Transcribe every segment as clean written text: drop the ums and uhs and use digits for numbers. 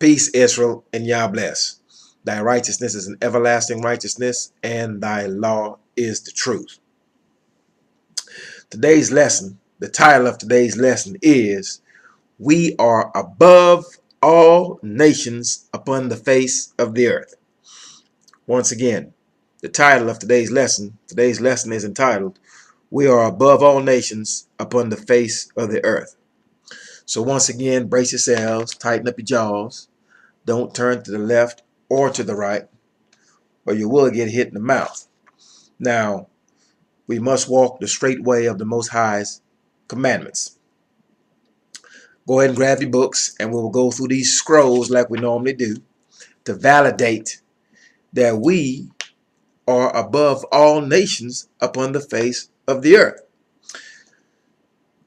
Peace, Israel, and Yah bless. Thy righteousness is an everlasting righteousness, and thy law is the truth. Today's lesson, the title of today's lesson is, We are above all nations upon the face of the earth. Once again, the title of today's lesson is entitled, We are above all nations upon the face of the earth. So once again, brace yourselves, tighten up your jaws. Don't turn to the left or to the right, or you will get hit in the mouth. Now, we must walk the straight way of the Most High's commandments. Go ahead and grab your books, and we will go through these scrolls like we normally do to validate that we are above all nations upon the face of the earth.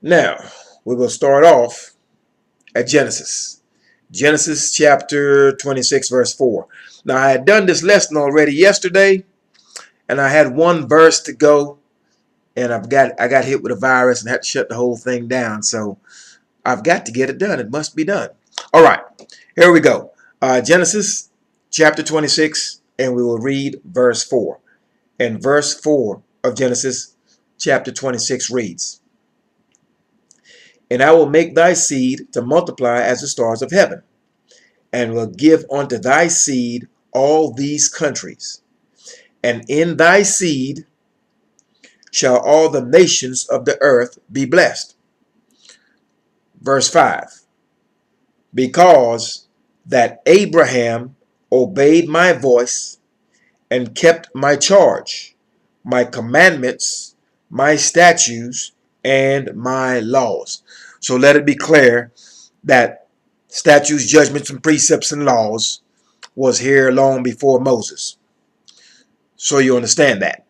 Now, we will start off at Genesis. Genesis chapter 26, verse 4. Now, I had done this lesson already yesterday, and I had one verse to go, and I got hit with a virus and had to shut the whole thing down. So I've got to get it done. It must be done. All right, here we go. Genesis chapter 26, and we will read verse 4. And verse 4 of Genesis chapter 26 reads, And I will make thy seed to multiply as the stars of heaven, and will give unto thy seed all these countries, and in thy seed shall all the nations of the earth be blessed. Verse 5, Because that Abraham obeyed my voice and kept my charge, my commandments, my statutes, and my laws. So let it be clear that statutes, judgments, and precepts and laws was here long before Moses. So you understand that.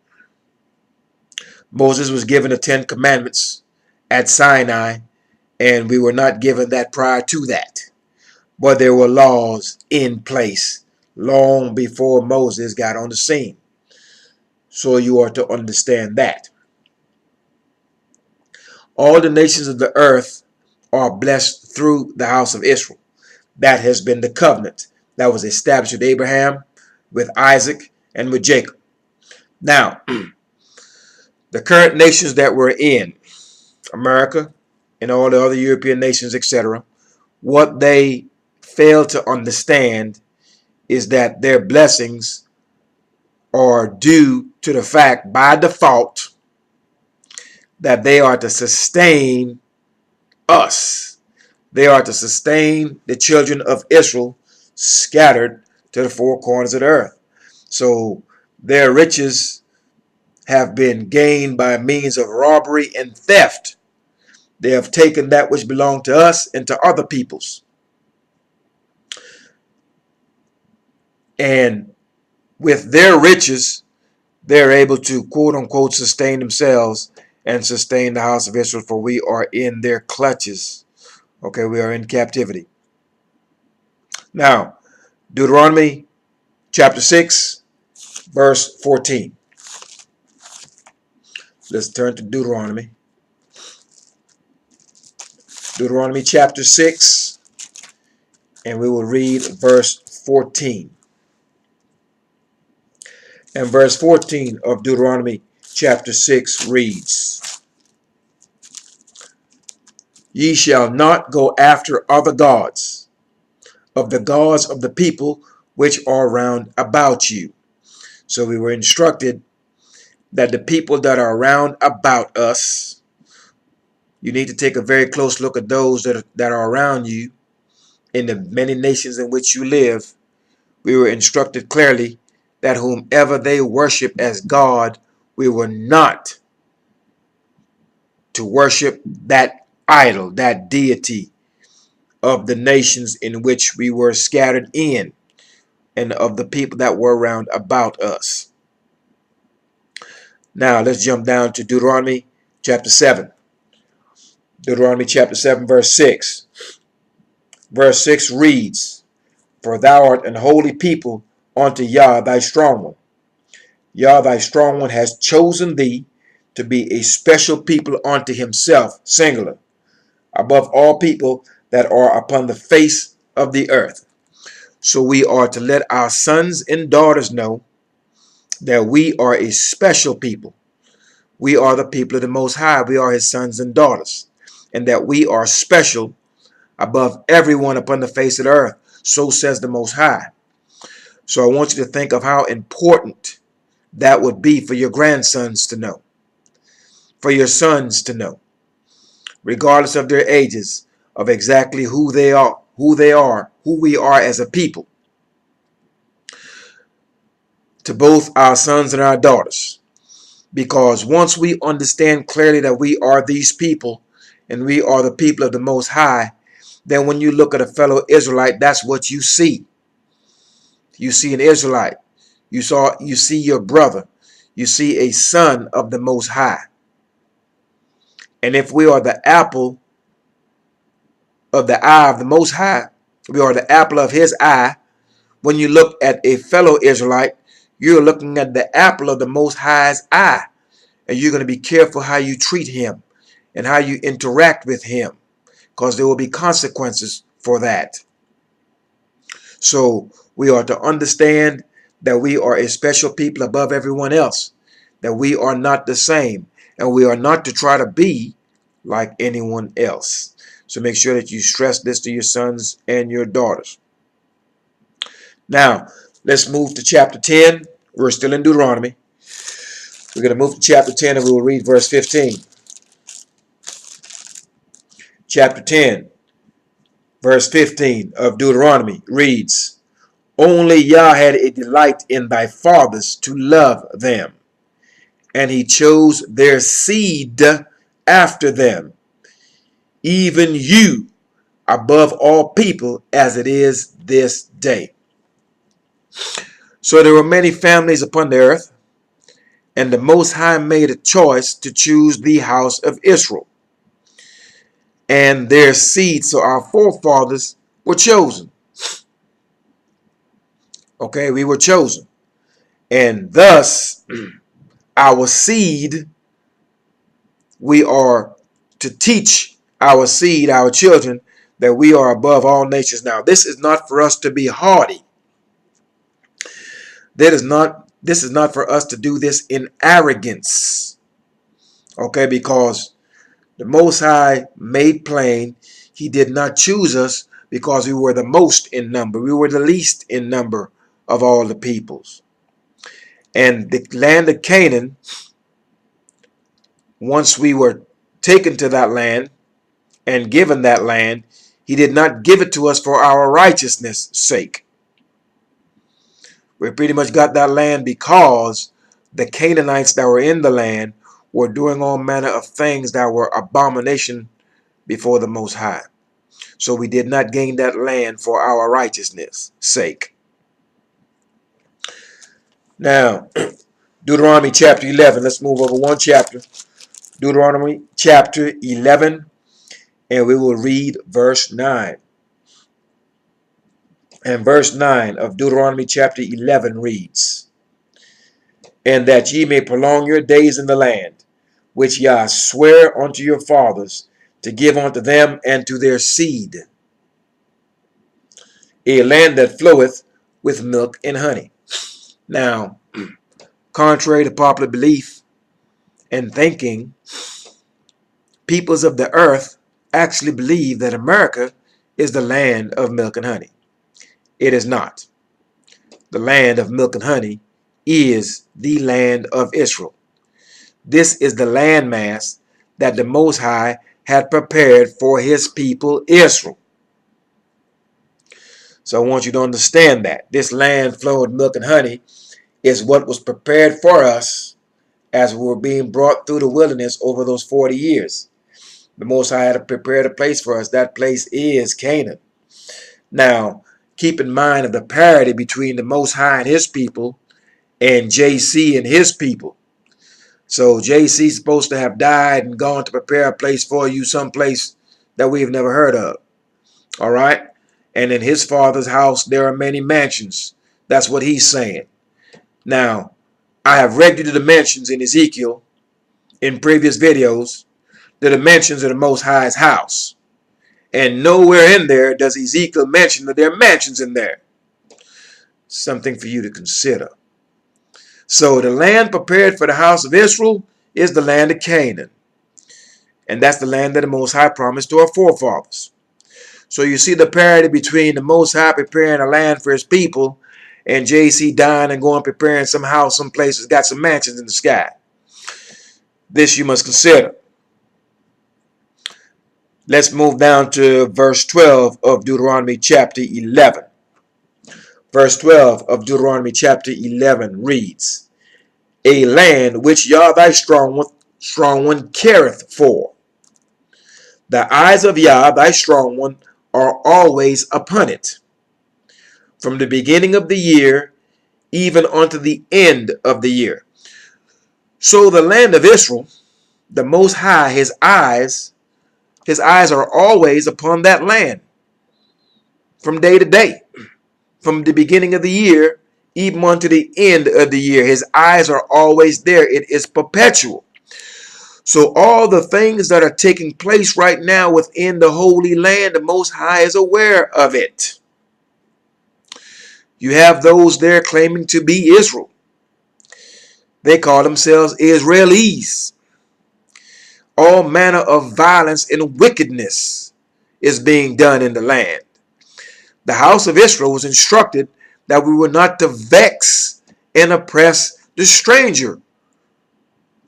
Moses was given the 10 commandments at Sinai, and we were not given that prior to that. But there were laws in place long before Moses got on the scene. So you are to understand that. All the nations of the earth are blessed through the house of Israel. That has been the covenant that was established with Abraham, with Isaac, and with Jacob. Now, the current nations that we're in, America and all the other European nations, etc., what they fail to understand is that their blessings are due to the fact, by default, that they are to sustain us. They are to sustain the children of Israel scattered to the four corners of the earth. So their riches have been gained by means of robbery and theft. They have taken that which belonged to us and to other peoples. And with their riches, they're able to, quote unquote, sustain themselves and sustain the house of Israel, for we are in their clutches. Okay, we are in captivity. Now, Deuteronomy chapter 6, verse 14. Let's turn to Deuteronomy. Deuteronomy chapter 6, and we will read verse 14. And verse 14 of Deuteronomy chapter 6 reads, Ye shall not go after other gods, of the gods of the people which are round about you. So we were instructed that the people that are round about us, you need to take a very close look at those that are around you in the many nations in which you live. We were instructed clearly that whomever they worship as God, we were not to worship that idol, that deity of the nations in which we were scattered in, and of the people that were round about us. Now let's jump down to Deuteronomy chapter 7. Deuteronomy chapter 7, verse 6. Verse 6 reads, For thou art an holy people unto Yah thy strong one. Yah thy strong one has chosen thee to be a special people unto himself, singular, above all people that are upon the face of the earth. So we are to let our sons and daughters know that we are a special people. We are the people of the Most High. We are his sons and daughters. And that we are special above everyone upon the face of the earth. So says the Most High. So I want you to think of how important that would be for your grandsons to know, for your sons to know, regardless of their ages, of exactly who they are, who we are as a people, to both our sons and our daughters. Because once we understand clearly that we are these people and we are the people of the Most High, then when you look at a fellow Israelite, that's what you see. You see an Israelite. You see your brother. You see a son of the Most High. And if we are the apple of the eye of the Most High, we are the apple of his eye. When you look at a fellow Israelite, you're looking at the apple of the Most High's eye. And you're going to be careful how you treat him and how you interact with him, because there will be consequences for that. So we are to understand that we are a special people above everyone else, that we are not the same, and we are not to try to be like anyone else. So make sure that you stress this to your sons and your daughters. Now, let's move to chapter 10. We're still in Deuteronomy. We're going to move to chapter 10 and we will read verse 15. Chapter 10, verse 15 of Deuteronomy reads, Only Yah had a delight in thy fathers to love them, and he chose their seed after them, even you above all people, as it is this day. So there were many families upon the earth, and the Most High made a choice to choose the house of Israel and their seed. So our forefathers were chosen. Okay, we were chosen. And thus, our seed, we are to teach our seed, our children, that we are above all nations. Now, this is not for us to be haughty. This is not for us to do this in arrogance. Okay, because the Most High made plain he did not choose us because we were the most in number. We were the least in number of all the peoples. And the land of Canaan, once we were taken to that land and given that land, he did not give it to us for our righteousness' sake. We pretty much got that land because the Canaanites that were in the land were doing all manner of things that were abomination before the Most High. So we did not gain that land for our righteousness' sake. Now, Deuteronomy chapter 11. Let's move over one chapter. Deuteronomy chapter 11, and we will read verse 9. And verse 9 of Deuteronomy chapter 11 reads, And that ye may prolong your days in the land, which Yah sware unto your fathers, to give unto them and to their seed, a land that floweth with milk and honey. Now, contrary to popular belief and thinking, peoples of the earth actually believe that America is the land of milk and honey. It is not. The land of milk and honey is the land of Israel. This is the landmass that the Most High had prepared for his people Israel. So I want you to understand that this land flowing with milk and honey is what was prepared for us as we were being brought through the wilderness over those 40 years. The Most High had prepared a place for us. That place is Canaan. Now, keep in mind of the parity between the Most High and his people and JC and his people. So JC is supposed to have died and gone to prepare a place for you, someplace that we've never heard of. All right? And in his father's house, there are many mansions. That's what he's saying. Now, I have read you the dimensions in Ezekiel in previous videos, the dimensions of the Most High's house. And nowhere in there does Ezekiel mention that there are mansions in there. Something for you to consider. So the land prepared for the house of Israel is the land of Canaan. And that's the land that the Most High promised to our forefathers. So you see the parity between the Most High preparing a land for his people and JC dying and going preparing some house, some places, got some mansions in the sky. This you must consider. Let's move down to verse 12 of Deuteronomy chapter 11. Verse 12 of Deuteronomy chapter 11 reads, a land which Yah thy strong one careth for. The eyes of Yah thy strong one are always upon it, from the beginning of the year even unto the end of the year. So the land of Israel, the Most High, his eyes are always upon that land, from day to day, from the beginning of the year even unto the end of the year. His eyes are always there. It is perpetual. So all the things that are taking place right now within the Holy Land, the Most High is aware of it. You have those there claiming to be Israel. They call themselves Israelis. All manner of violence and wickedness is being done in the land. The house of Israel was instructed that we were not to vex and oppress the stranger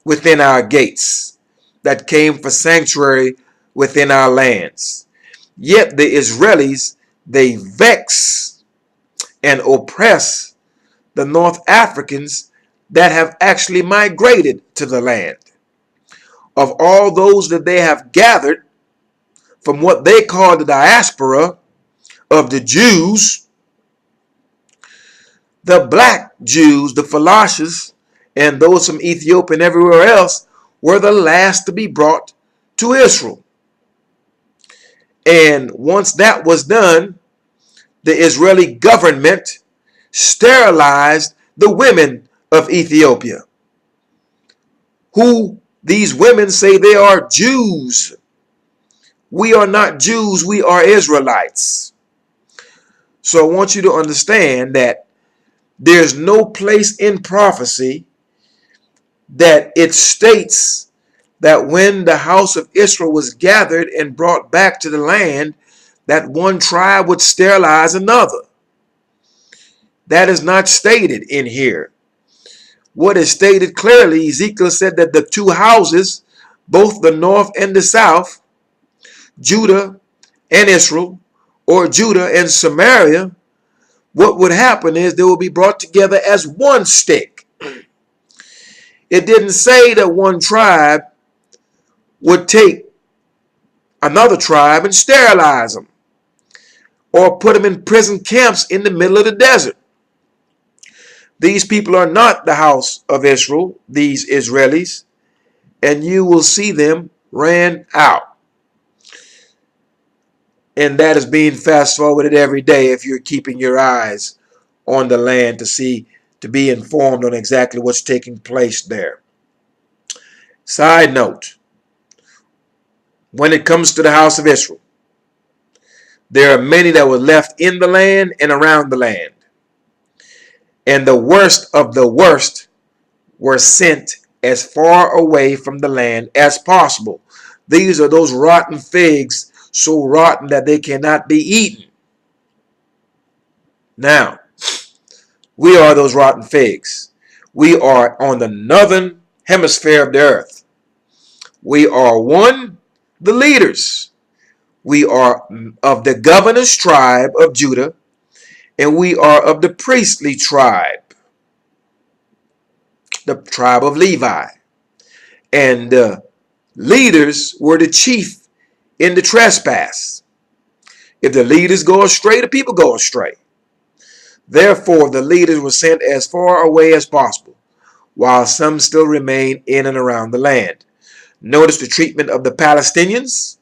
within our gates that came for sanctuary within our lands. Yet the Israelis, they vex and oppress the North Africans that have actually migrated to the land. Of all those that they have gathered from what they call the diaspora of the Jews, the black Jews, the Philoshes, and those from Ethiopia and everywhere else were the last to be brought to Israel. And once that was done, the Israeli government sterilized the women of Ethiopia, who these women say they are Jews. We are not Jews, we are Israelites. So I want you to understand that there's no place in prophecy that it states that when the house of Israel was gathered and brought back to the land, that one tribe would sterilize another. That is not stated in here. What is stated clearly, Ezekiel said that the two houses, both the north and the south, Judah and Israel, or Judah and Samaria, what would happen is they will be brought together as one stick. It didn't say that one tribe would take another tribe and sterilize them or put them in prison camps in the middle of the desert. These people are not the house of Israel, these Israelis, and you will see them ran out. And that is being fast forwarded every day if you're keeping your eyes on the land to be informed on exactly what's taking place there. Side note, when it comes to the house of Israel, there are many that were left in the land and around the land. And the worst of the worst were sent as far away from the land as possible. These are those rotten figs, so rotten that they cannot be eaten. Now, we are those rotten figs. We are on the northern hemisphere of the earth. We are the leaders. We are of the governor's tribe of Judah, and we are of the priestly tribe, the tribe of Levi. And the leaders were the chief in the trespass. If the leaders go astray, the people go astray. Therefore, the leaders were sent as far away as possible, while some still remain in and around the land. Notice the treatment of the Palestinians.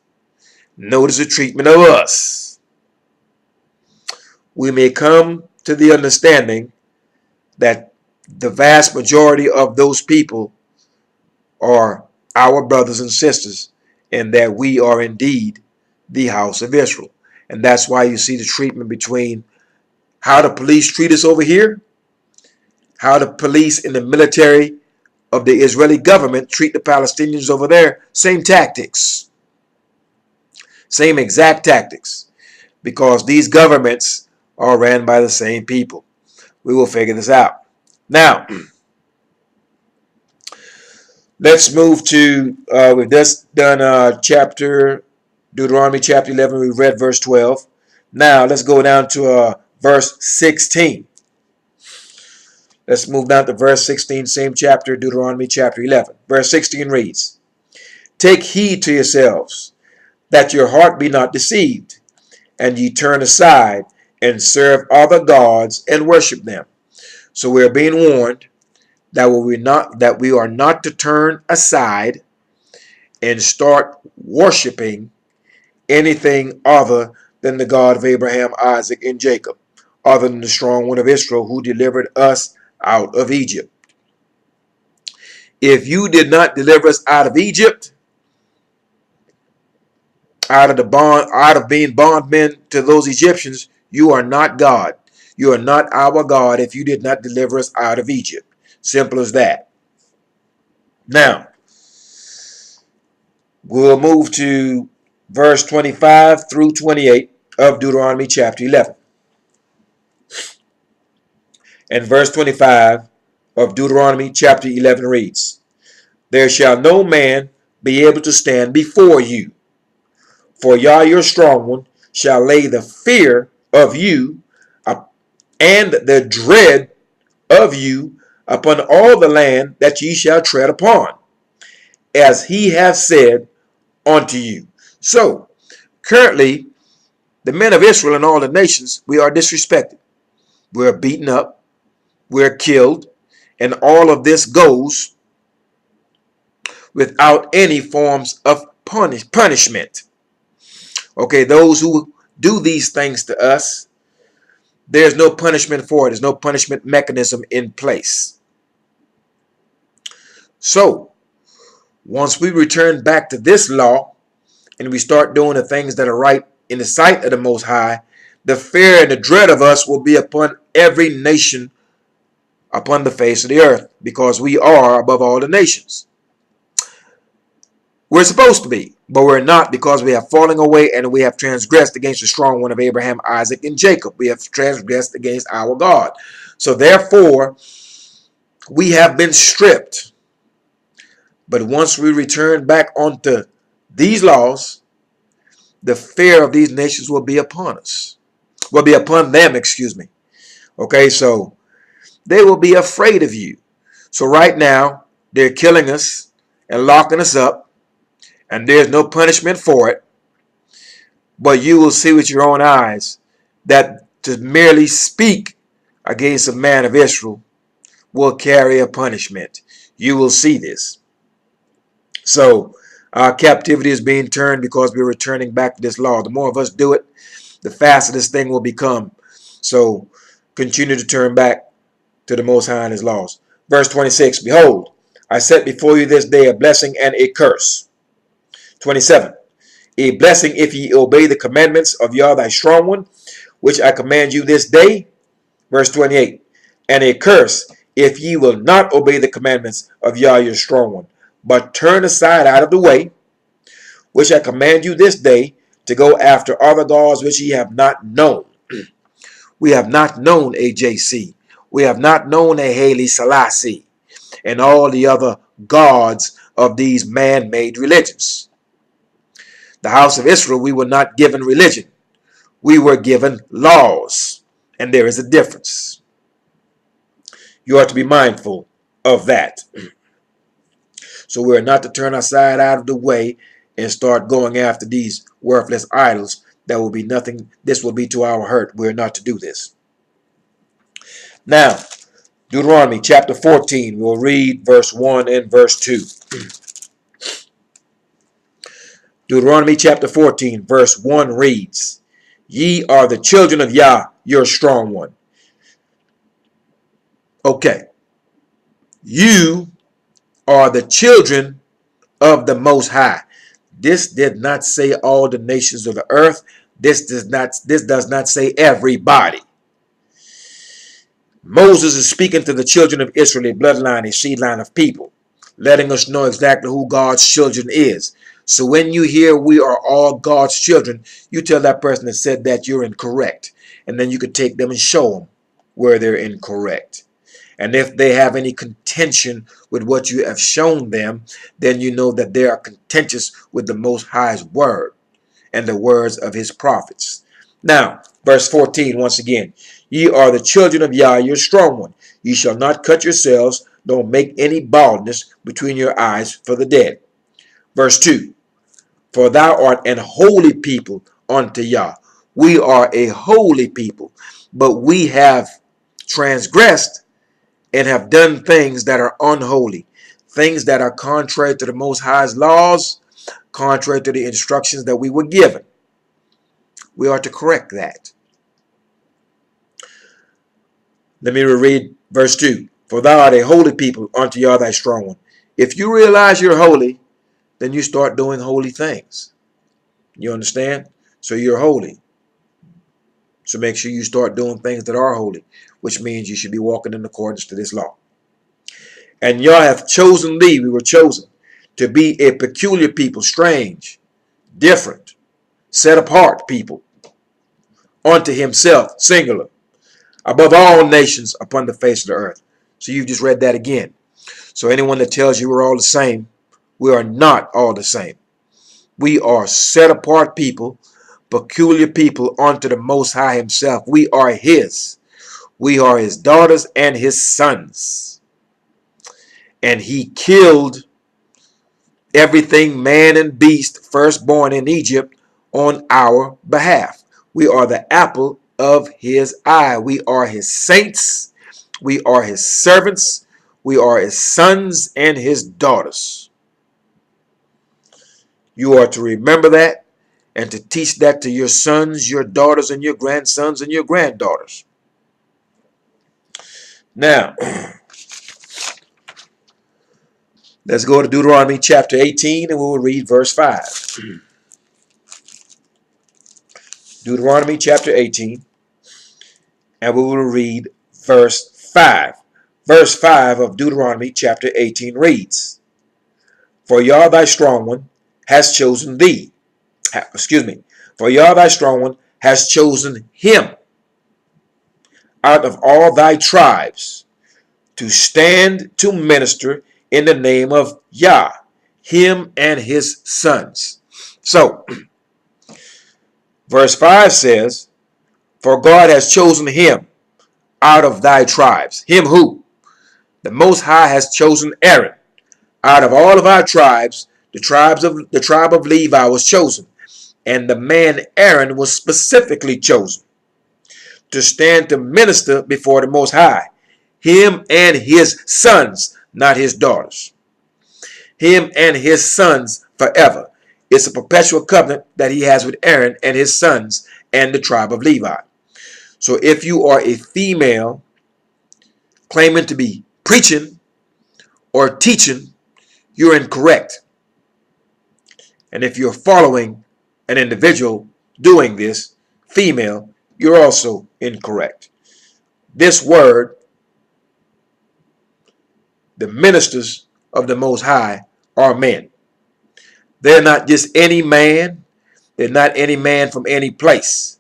Notice the treatment of us. We may come to the understanding that the vast majority of those people are our brothers and sisters, and that we are indeed the house of Israel. And that's why you see the treatment between How the police treat us over here, how the police in the military of the Israeli government treat the Palestinians over there, same tactics. Same exact tactics. Because these governments are ran by the same people. We will figure this out. Now, let's move to, we've just done Deuteronomy chapter 11. We read verse 12. Now, let's go down to verse 16. Let's move down to verse 16, same chapter, Deuteronomy chapter 11. Verse 16 reads, "Take heed to yourselves, that your heart be not deceived, and ye turn aside and serve other gods and worship them." So we are being warned that we are not to turn aside and start worshiping anything other than the God of Abraham, Isaac, and Jacob, other than the strong one of Israel who delivered us out of Egypt. If you did not deliver us out of Egypt, out of being bondmen to those Egyptians, you are not God. You are not our God if you did not deliver us out of Egypt. Simple as that. Now, we'll move to verse 25 through 28 of Deuteronomy chapter 11. And verse 25 of Deuteronomy chapter 11 reads, "There shall no man be able to stand before you, for Yah your strong one shall lay the fear of you and the dread of you upon all the land that ye shall tread upon, as he hath said unto you." So, currently, the men of Israel and all the nations, we are disrespected. We are beaten up. We are killed. And all of this goes without any forms of punishment. Okay, those who do these things to us, there's no punishment for it. There's no punishment mechanism in place. So, once we return back to this law and we start doing the things that are right in the sight of the Most High, the fear and the dread of us will be upon every nation upon the face of the earth, because we are above all the nations. We're supposed to be, but we're not, because we have fallen away and we have transgressed against the strong one of Abraham, Isaac, and Jacob. We have transgressed against our God. So therefore, we have been stripped. But once we return back onto these laws, the fear of these nations will be upon us. Will be upon them, excuse me. Okay, so they will be afraid of you. So right now, they're killing us and locking us up, and there's no punishment for it. But you will see with your own eyes that to merely speak against a man of Israel will carry a punishment. You will see this. So our captivity is being turned because we're returning back to this law. The more of us do it, the faster this thing will become. So continue to turn back to the Most High and His laws. Verse 26, "Behold, I set before you this day a blessing and a curse." 27, "A blessing if ye obey the commandments of Yah thy strong one, which I command you this day." Verse 28, "And a curse if ye will not obey the commandments of Yah your strong one, but turn aside out of the way, which I command you this day, to go after other gods which ye have not known." We have not known AJC. We have not known a Haile Selassie and all the other gods of these man-made religions. The house of Israel, we were not given religion. We were given laws. And there is a difference. You are to be mindful of that. So we are not to turn our side out of the way and start going after these worthless idols. That will be nothing. This will be to our hurt. We are not to do this. Now, Deuteronomy chapter 14, we'll read verse 1 and verse 2. Deuteronomy chapter 14, verse 1 reads, "Ye are the children of Yah, your strong one." Okay. You are the children of the Most High. This did not say all the nations of the earth. This does not say everybody. Moses is speaking to the children of Israel, a bloodline, a seed line of people, letting us know exactly who God's children is. So when you hear we are all God's children, you tell that person that said that you're incorrect. And then you could take them and show them where they're incorrect. And if they have any contention with what you have shown them, then you know that they are contentious with the Most High's word and the words of his prophets. Now, verse 14, once again, ye are the children of Yah, your strong one. Ye shall not cut yourselves, nor make any baldness between your eyes for the dead. Verse 2, for thou art an holy people unto Yah. We are a holy people, but we have transgressed and have done things that are unholy, things that are contrary to the Most High's laws, contrary to the instructions that we were given. We are to correct that. Let me reread verse 2. For thou art a holy people unto Yah thy strong one. If you realize you're holy, then you start doing holy things. You understand? So you're holy. So make sure you start doing things that are holy, which means you should be walking in accordance to this law. And Yah hath chosen thee, we were chosen, to be a peculiar people, strange, different, set apart people, unto himself, singular, above all nations upon the face of the earth. So you've just read that again. So anyone that tells you we're all the same, we are not all the same. We are set apart people, peculiar people unto the Most High himself. We are his. We are his daughters and his sons. And he killed everything, man and beast, firstborn in Egypt, on our behalf. We are the apple of his eye. We are his saints. We are his servants. We are his sons and his daughters. You are to remember that and to teach that to your sons, your daughters, and your grandsons and your granddaughters. Now, let's go to Deuteronomy chapter 18 and we will read verse 5. Deuteronomy chapter 18 and we will read verse 5. Verse 5 of Deuteronomy chapter 18 reads, for Yah thy strong one has chosen thee. For Yah thy strong one has chosen him out of all thy tribes to stand to minister in the name of Yah, him and his sons. So, verse 5 says, for God has chosen him out of thy tribes. Him who? The Most High has chosen Aaron. Out of all of our tribes, the tribe of Levi was chosen. And the man Aaron was specifically chosen to stand to minister before the Most High. Him and his sons, not his daughters. Him and his sons forever. It's a perpetual covenant that he has with Aaron and his sons and the tribe of Levi. So if you are a female claiming to be preaching or teaching, you're incorrect. And if you're following an individual doing this, female, you're also incorrect. This word, the ministers of the Most High, are men. They're not just any man. They're not any man from any place.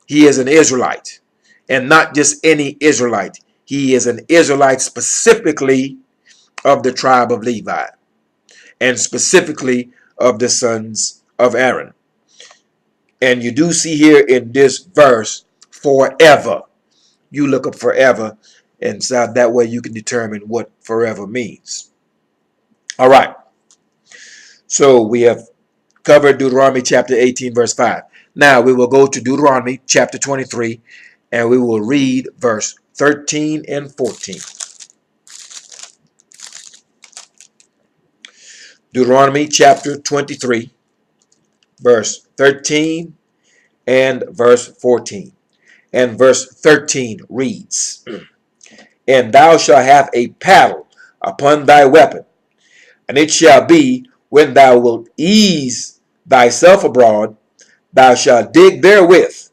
He is an Israelite. And not just any Israelite. He is an Israelite specifically of the tribe of Levi. And specifically of the sons of Aaron. And you do see here in this verse, forever. You look up forever, and so that way you can determine what forever means. All right. So we have covered Deuteronomy chapter 18, verse 5. Now we will go to Deuteronomy chapter 23, and we will read verse 13 and 14. Deuteronomy chapter 23, verse 13 and verse 14. And verse 13 reads, and thou shalt have a paddle upon thy weapon, and it shall be, when thou wilt ease thyself abroad, thou shalt dig therewith,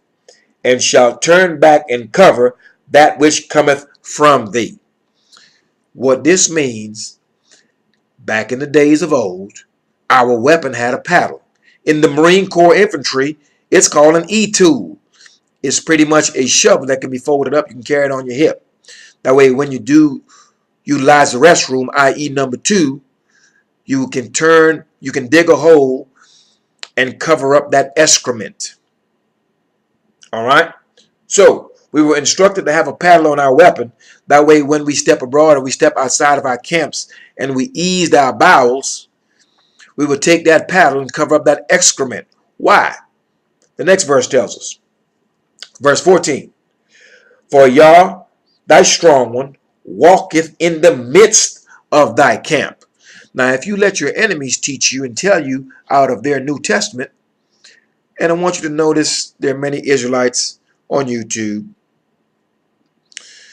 and shalt turn back and cover that which cometh from thee. What this means, back in the days of old, our weapon had a paddle. In the Marine Corps infantry, it's called an E-tool. It's pretty much a shovel that can be folded up. You can carry it on your hip. That way, when you do utilize the restroom, i.e. number 2, you can dig a hole and cover up that excrement. All right? So, we were instructed to have a paddle on our weapon. That way, when we step abroad or we step outside of our camps and we eased our bowels, we would take that paddle and cover up that excrement. Why? The next verse tells us. Verse 14. For Yah, thy strong one, walketh in the midst of thy camp. Now, if you let your enemies teach you and tell you out of their New Testament, and I want you to notice there are many Israelites on YouTube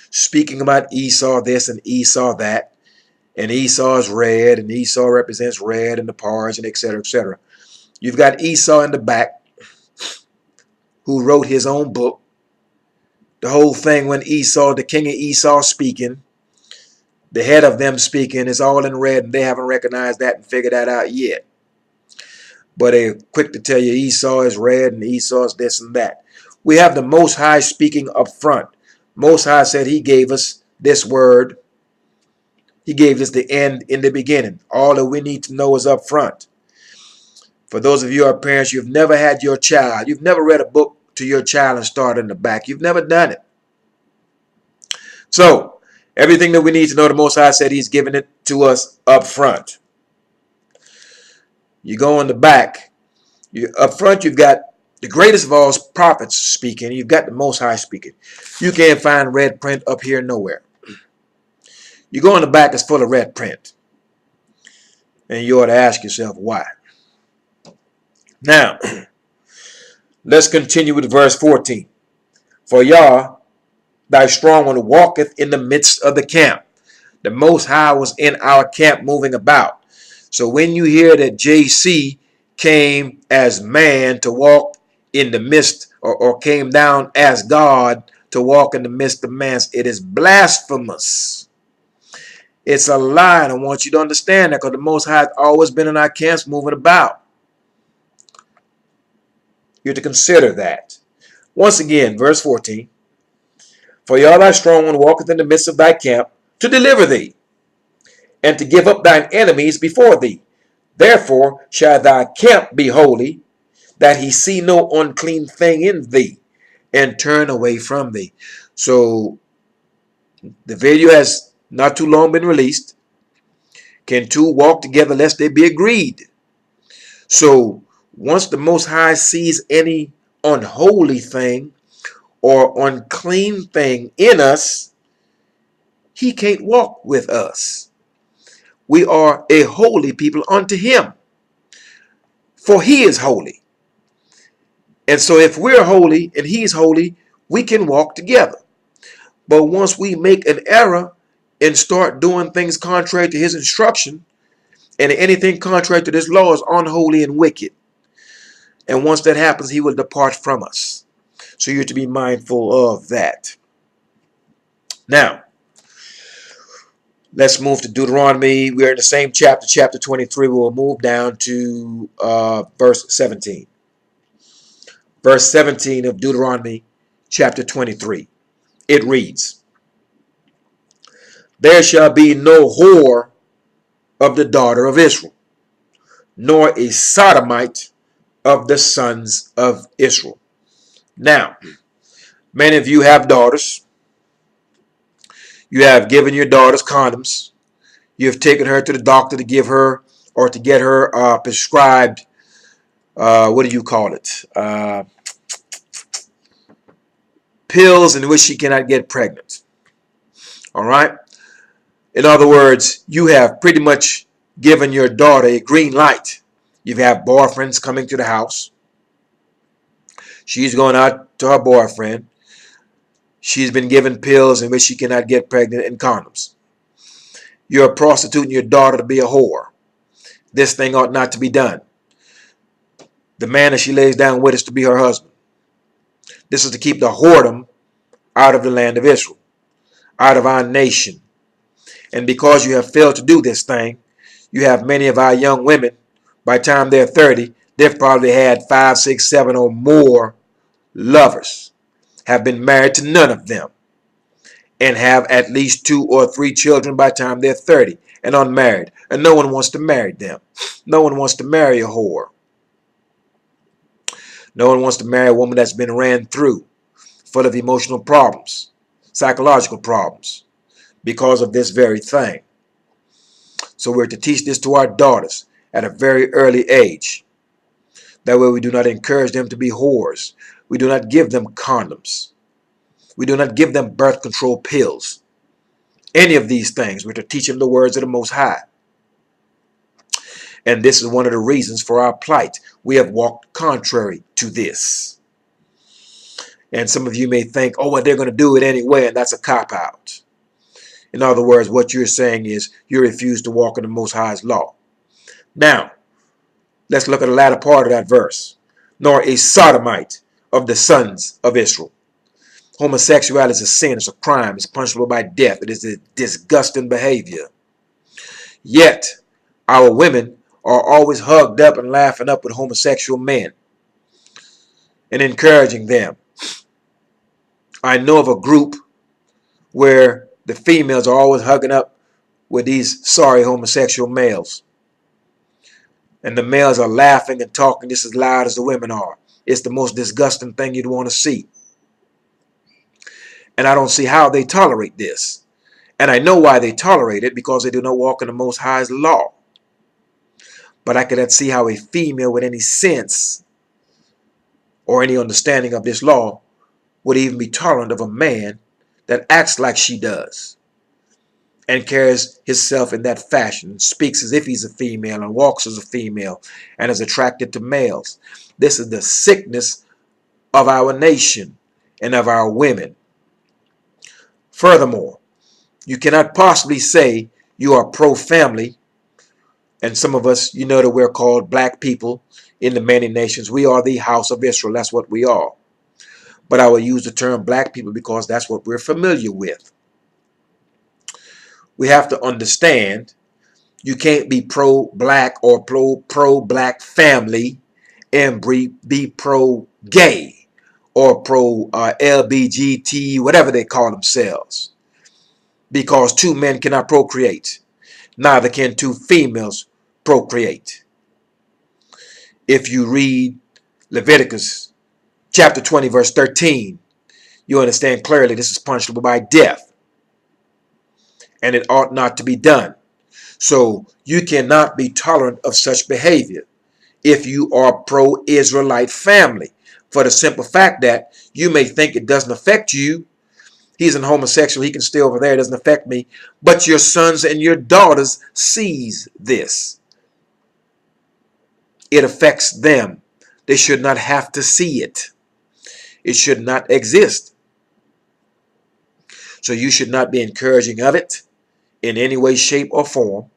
speaking about Esau this and Esau that, and Esau is red, and Esau represents red and the parts, and etc., etc. You've got Esau in the back, who wrote his own book. The whole thing when Esau, the king of Esau speaking, the head of them speaking, is all in red, and they haven't recognized that and figured that out yet. But they're quick to tell you Esau is red and Esau is this and that. We have the Most High speaking up front. Most High said he gave us this word. He gave us the end in the beginning. All that we need to know is up front. For those of you who are parents, you've never had your child. You've never read a book to your child and started in the back. You've never done it. So, everything that we need to know, the Most High said he's given it to us up front. You go in the back. Up front, you've got the greatest of all prophets speaking. You've got the Most High speaking. You can't find red print up here nowhere. You go in the back, it's full of red print. And you ought to ask yourself why. Now, let's continue with verse 14. For Yah, thy strong one, walketh in the midst of the camp. The Most High was in our camp moving about. So when you hear that JC came as man to walk in the midst, or came down as God to walk in the midst of man, it is blasphemous. It's a lie, and I want you to understand that, because the Most High has always been in our camps moving about. You're to consider that. Once again, verse 14. For Yah thy strong one walketh in the midst of thy camp to deliver thee, and to give up thine enemies before thee. Therefore shall thy camp be holy, that he see no unclean thing in thee, and turn away from thee. So the video has not too long been released. Can two walk together lest they be agreed? So once the Most High sees any unholy thing or unclean thing in us, he can't walk with us. We are a holy people unto him, for he is holy. And so if we're holy and he's holy, we can walk together. But once we make an error and start doing things contrary to his instruction, and anything contrary to this law is unholy and wicked. And once that happens, he will depart from us. So you're to be mindful of that. Now, let's move to Deuteronomy. We're in the same chapter, chapter 23. We'll move down to verse 17. Verse 17 of Deuteronomy chapter 23. It reads, There shall be no whore of the daughter of Israel, nor a sodomite of the sons of Israel. Now, many of you have daughters. You have given your daughters condoms. You have taken her to the doctor to give her, or to get her prescribed, what do you call it? Pills in which she cannot get pregnant. All right? In other words, you have pretty much given your daughter a green light. You have boyfriends coming to the house. She's going out to her boyfriend. She's been given pills in which she cannot get pregnant and condoms. You're prostituting your daughter to be a whore. This thing ought not to be done. The man that she lays down with is to be her husband. This is to keep the whoredom out of the land of Israel, out of our nation. And because you have failed to do this thing, you have many of our young women, by the time they're 30, they've probably had 5, 6, 7 or more lovers, have been married to none of them, and have at least 2 or 3 children by the time they're 30 and unmarried. And no one wants to marry them. No one wants to marry a whore. No one wants to marry a woman that's been ran through, full of emotional problems, psychological problems, because of this very thing. So we're to teach this to our daughters at a very early age. That way we do not encourage them to be whores. We do not give them condoms. We do not give them birth control pills. Any of these things. We're to teach them the words of the Most High. And this is one of the reasons for our plight. We have walked contrary to this. And some of you may think, oh, well, they're going to do it anyway, and that's a cop-out. In other words, what you're saying is you refuse to walk in the Most High's law. Now, let's look at the latter part of that verse. Nor a sodomite of the sons of Israel. Homosexuality is a sin, it's a crime, it's punishable by death. It is a disgusting behavior. Yet, our women are always hugged up and laughing up with homosexual men and encouraging them. I know of a group where the females are always hugging up with these sorry homosexual males. And the males are laughing and talking just as loud as the women are. It's the most disgusting thing you'd want to see. And I don't see how they tolerate this. And I know why they tolerate it, because they do not walk in the Most High's law. But I cannot see how a female with any sense or any understanding of this law would even be tolerant of a man that acts like she does and carries himself in that fashion, and speaks as if he's a female and walks as a female and is attracted to males. This is the sickness of our nation and of our women. Furthermore, you cannot possibly say you are pro-family. And some of us, you know that we're called black people in the many nations. We are the house of Israel. That's what we are. But I will use the term black people because that's what we're familiar with. We have to understand you can't be pro-black or pro-black family and be pro-gay or pro-LBGT, whatever they call themselves. Because 2 men cannot procreate. Neither can 2 females procreate. If you read Leviticus chapter 20 verse 13, you understand clearly this is punishable by death. And it ought not to be done. So you cannot be tolerant of such behavior if you are pro-Israelite family. For the simple fact that you may think it doesn't affect you. He's an homosexual, he can stay over there, it doesn't affect me. But your sons and your daughters sees this. It affects them. They should not have to see it. It should not exist. So you should not be encouraging of it in any way, shape, or form.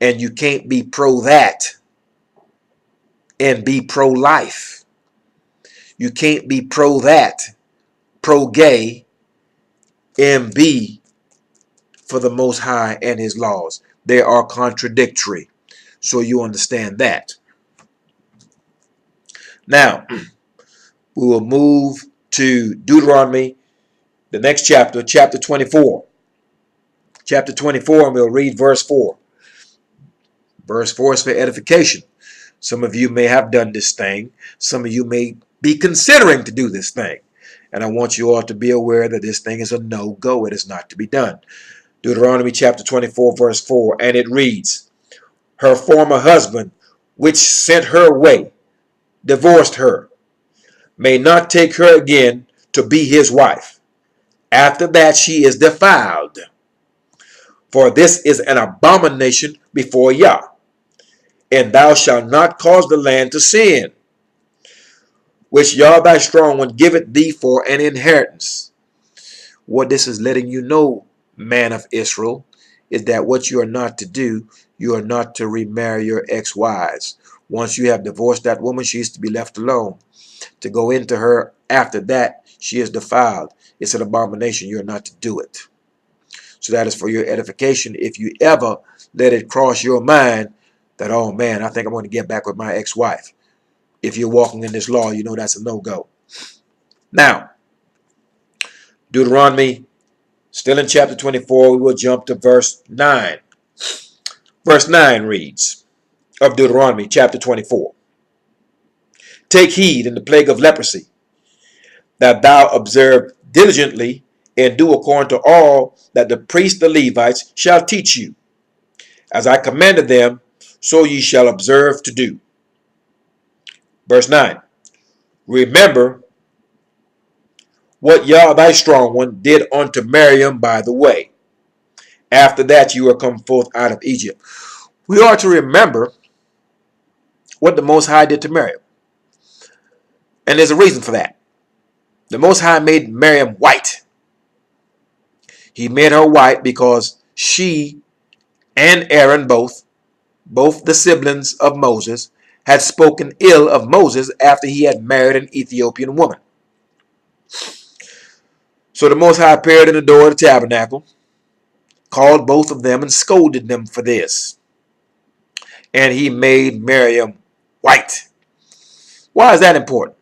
And you can't be pro that and be pro-life. You can't be pro that, pro-gay, and be for the Most High and his laws. They are contradictory. So you understand that. Now, we will move to Deuteronomy, the next chapter, chapter 24. Chapter 24, and we'll read verse 4. Verse 4 is for edification. Some of you may have done this thing. Some of you may be considering to do this thing. And I want you all to be aware that this thing is a no-go. It is not to be done. Deuteronomy chapter 24, verse 4, and it reads, her former husband, which sent her away, divorced her, may not take her again to be his wife. After that she is defiled. For this is an abomination before Yah. And thou shalt not cause the land to sin, which Yah thy strong one giveth thee for an inheritance. What this is letting you know, man of Israel, is that what you are not to do, you are not to remarry your ex-wives. Once you have divorced that woman, she is to be left alone. To go into her after that she is defiled, it's an abomination. You're not to do it. So that is for your edification. If you ever let it cross your mind that, oh man, I think I'm going to get back with my ex-wife. If you're walking in this law, you know that's a no-go. Now, Deuteronomy, still in chapter 24, we will jump to verse 9. Verse 9 reads, of Deuteronomy chapter 24. Take heed in the plague of leprosy, that thou observe diligently and do according to all that the priests, the Levites, shall teach you. As I commanded them, so ye shall observe to do. Verse 9. Remember what Yah thy strong one did unto Miriam by the way, after that you are come forth out of Egypt. We are to remember what the Most High did to Miriam. And there's a reason for that. The Most High made Miriam white. He made her white because she and Aaron, both the siblings of Moses, had spoken ill of Moses after he had married an Ethiopian woman. So the Most High appeared in the door of the tabernacle, called both of them and scolded them for this. And he made Miriam white. Why is that important?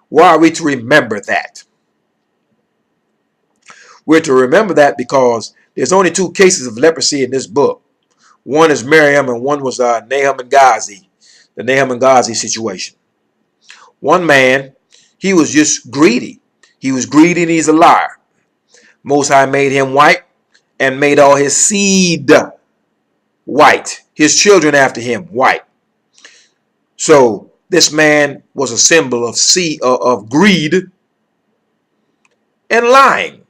Why are we to remember that? We're to remember that because there's only two cases of leprosy in this book. One is Miriam and one was Nahum and Ghazi, the Nahum and Ghazi situation. One man, he was just greedy. He was greedy and he's a liar. Most High made him white and made all his seed white. His children after him white. So this man was a symbol of greed and lying.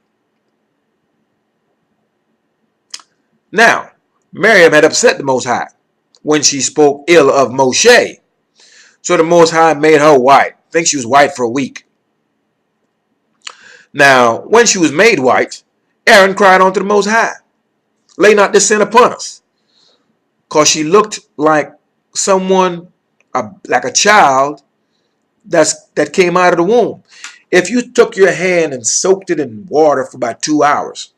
Now, Miriam had upset the Most High when she spoke ill of Moshe. So the Most High made her white. I think she was white for a week. Now, when she was made white, Aaron cried unto the Most High, lay not this sin upon us. Because she looked like someone, like a child that came out of the womb. If you took your hand and soaked it in water for about 2 hours,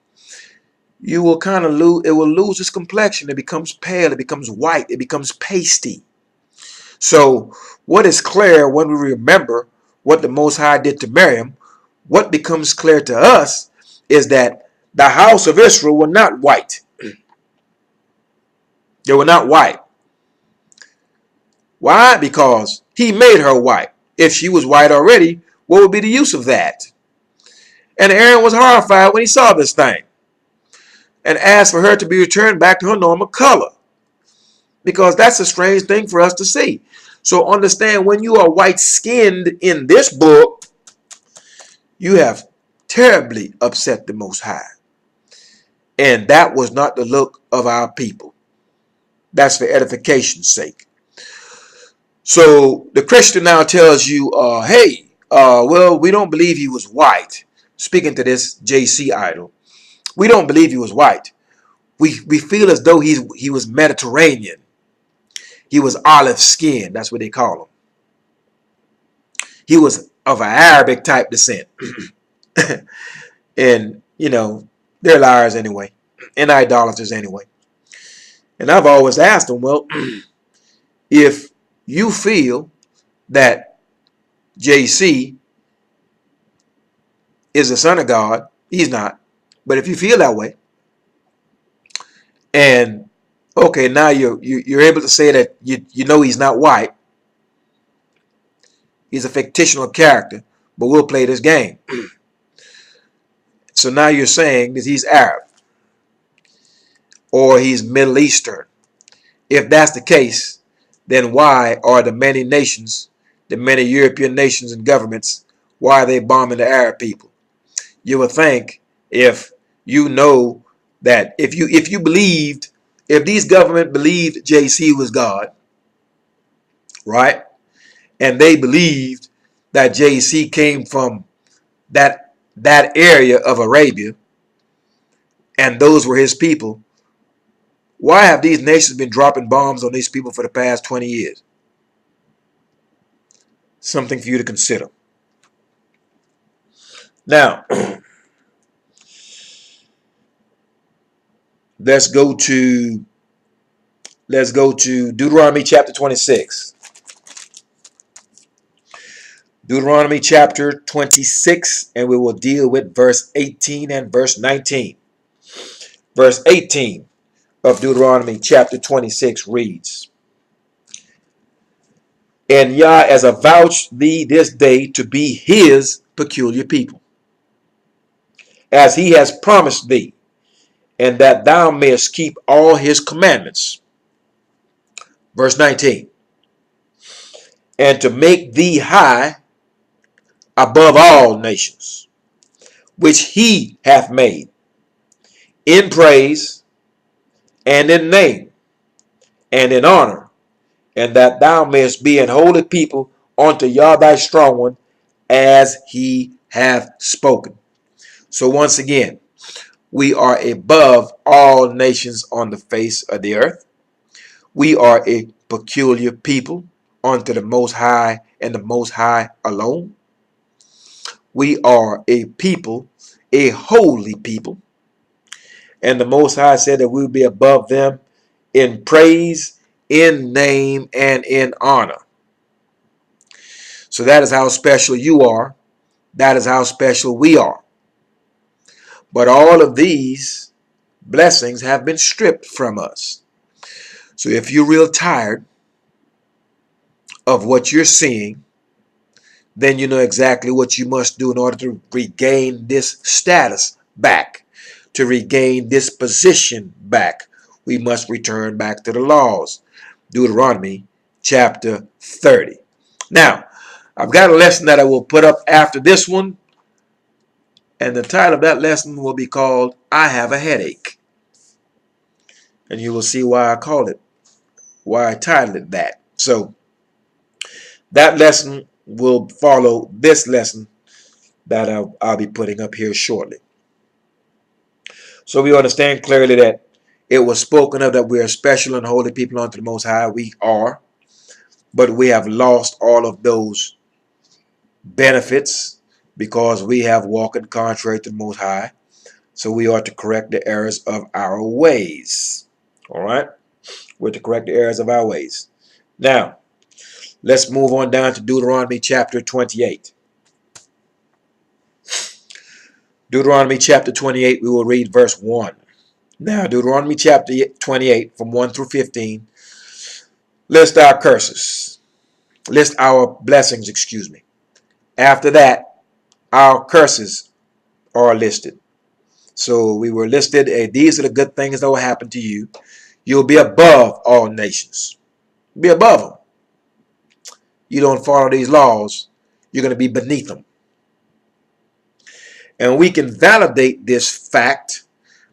you will kind of lose, it will lose its complexion. It becomes pale, it becomes white, it becomes pasty. So what is clear when we remember what the Most High did to Miriam, what becomes clear to us is that the house of Israel were not white. They were not white. Why? Because he made her white. If she was white already, what would be the use of that? And Aaron was horrified when he saw this thing and asked for her to be returned back to her normal color, because that's a strange thing for us to see. So understand, when you are white-skinned in this book, you have terribly upset the Most High. And that was not the look of our people. That's for edification's sake. So the Christian now tells you, hey, well, we don't believe he was white. Speaking to this JC idol, we don't believe he was white. We feel as though he was Mediterranean. He was olive skin. That's what they call him. He was of an Arabic type descent. And, you know, they're liars anyway. And idolaters anyway. And I've always asked them, well, if you feel that JC is the son of God, he's not. But if you feel that way, and okay, now you're able to say that you know he's not white, he's a fictional character, but we'll play this game. So now you're saying that he's Arab or he's Middle Eastern. If that's the case, then why are the many nations, the many European nations and governments, why are they bombing the Arab people? You would think, if you know that if you believed, if these government believed JC was God, right, and they believed that JC came from that area of Arabia and those were his people, why have these nations been dropping bombs on these people for the past 20 years? Something for you to consider. Now, let's go to Deuteronomy chapter 26. Deuteronomy chapter 26, and we will deal with verse 18 and verse 19. Verse 18 of Deuteronomy chapter 26 reads, "And Yah has avouched thee this day to be his peculiar people, as he has promised thee, and that thou mayest keep all his commandments." Verse 19, "And to make thee high above all nations, which he hath made, in praise, and in name, and in honor, and that thou mayest be an holy people unto Yah thy strong one, as he hath spoken." So once again, we are above all nations on the face of the earth. We are a peculiar people unto the Most High, and the Most High alone. We are a people, a holy people, and the Most High said that we will be above them in praise, in name, and in honor. So that is how special you are. That is how special we are. But all of these blessings have been stripped from us. So if you're real tired of what you're seeing, then you know exactly what you must do in order to regain this status back, to regain this position back. We must return back to the laws. Deuteronomy chapter 30. Now, I've got a lesson that I will put up after this one, and the title of that lesson will be called "I Have a Headache." And you will see why I titled it that. So that lesson will follow this lesson that I'll be putting up here shortly. So we understand clearly that it was spoken of that we are special and holy people unto the Most High. We are, but we have lost all of those benefits because we have walked contrary to the Most High. So we are to correct the errors of our ways. All right? We're to correct the errors of our ways. Now, let's move on down to Deuteronomy chapter 28. Deuteronomy chapter 28, we will read verse 1. Now, Deuteronomy chapter 28, from 1 through 15, list our curses. List our blessings, excuse me. After that, our curses are listed. So we were listed, these are the good things that will happen to you. You'll be above all nations. Be above them. You don't follow these laws, you're going to be beneath them. And we can validate this fact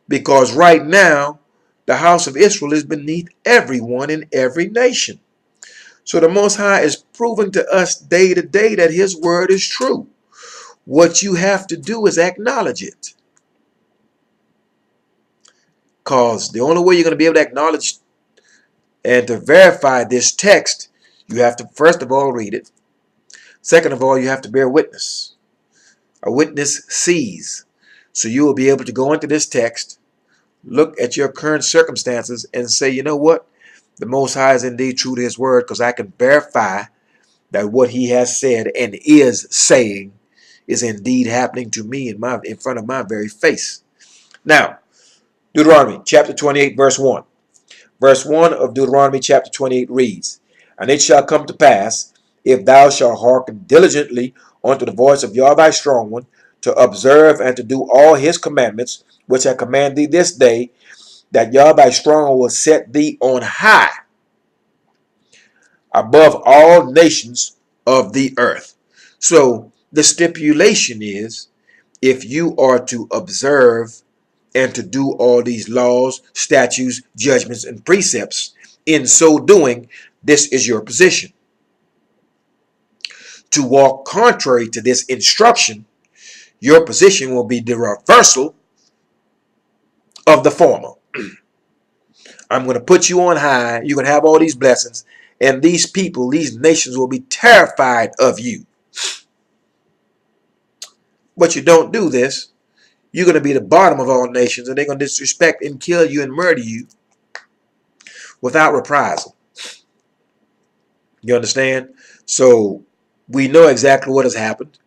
because right now, the house of Israel is beneath everyone in every nation. So the Most High is proving to us day to day that his word is true. What you have to do is acknowledge it. Because the only way you're going to be able to acknowledge and to verify this text, you have to first of all read it. Second of all, you have to bear witness. A witness sees. So you will be able to go into this text, look at your current circumstances, and say, you know what? The Most High is indeed true to his word, because I can verify that what he has said and is saying is indeed happening to me in front of my very face. Now, Deuteronomy chapter 28, verse 1. Verse 1 of Deuteronomy chapter 28 reads, "And it shall come to pass, if thou shalt hearken diligently unto the voice of Yahweh thy strong one, to observe and to do all his commandments, which I command thee this day, that Yahweh thy strong one will set thee on high above all nations of the earth." So the stipulation is, if you are to observe and to do all these laws, statutes, judgments, and precepts, in so doing, this is your position. To walk contrary to this instruction, your position will be the reversal of the former. I'm going to put you on high. You're going to have all these blessings. And these people, these nations will be terrified of you. but you don't do this, you're going to be the bottom of all nations, and they're going to disrespect and kill you and murder you without reprisal. You understand? So we know exactly what has happened.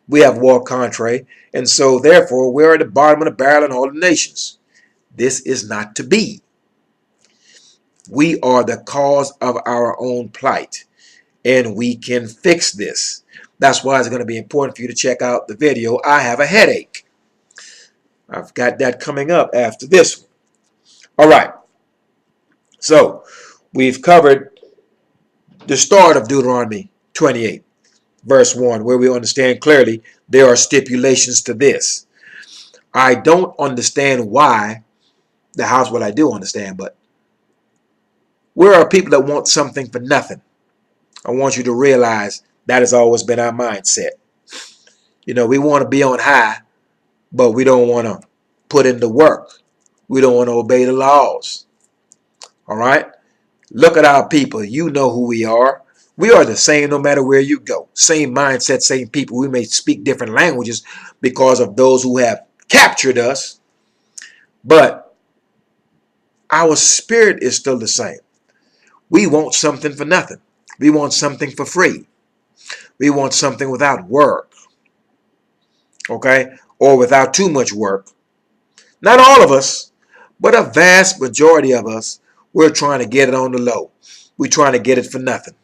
We have walked contrary, and so therefore we're at the bottom of the barrel in all the nations. This is not to be. We are the cause of our own plight, and we can fix this. That's why it's going to be important for you to check out the video, I Have a Headache. I've got that coming up after this one. All right. So we've covered the start of Deuteronomy 28, verse 1, where we understand clearly there are stipulations to this. I don't understand why the house, well, I do understand, but where are people that want something for nothing? I want you to realize that has always been our mindset. You know, we want to be on high, but we don't want to put in the work. We don't want to obey the laws. All right? Look at our people. You know who we are. We are the same no matter where you go. Same mindset, same people. We may speak different languages because of those who have captured us, but our spirit is still the same. We want something for nothing. We want something for free. We want something without work, okay, or without too much work. Not all of us, but a vast majority of us, we're trying to get it on the low. We're trying to get it for nothing.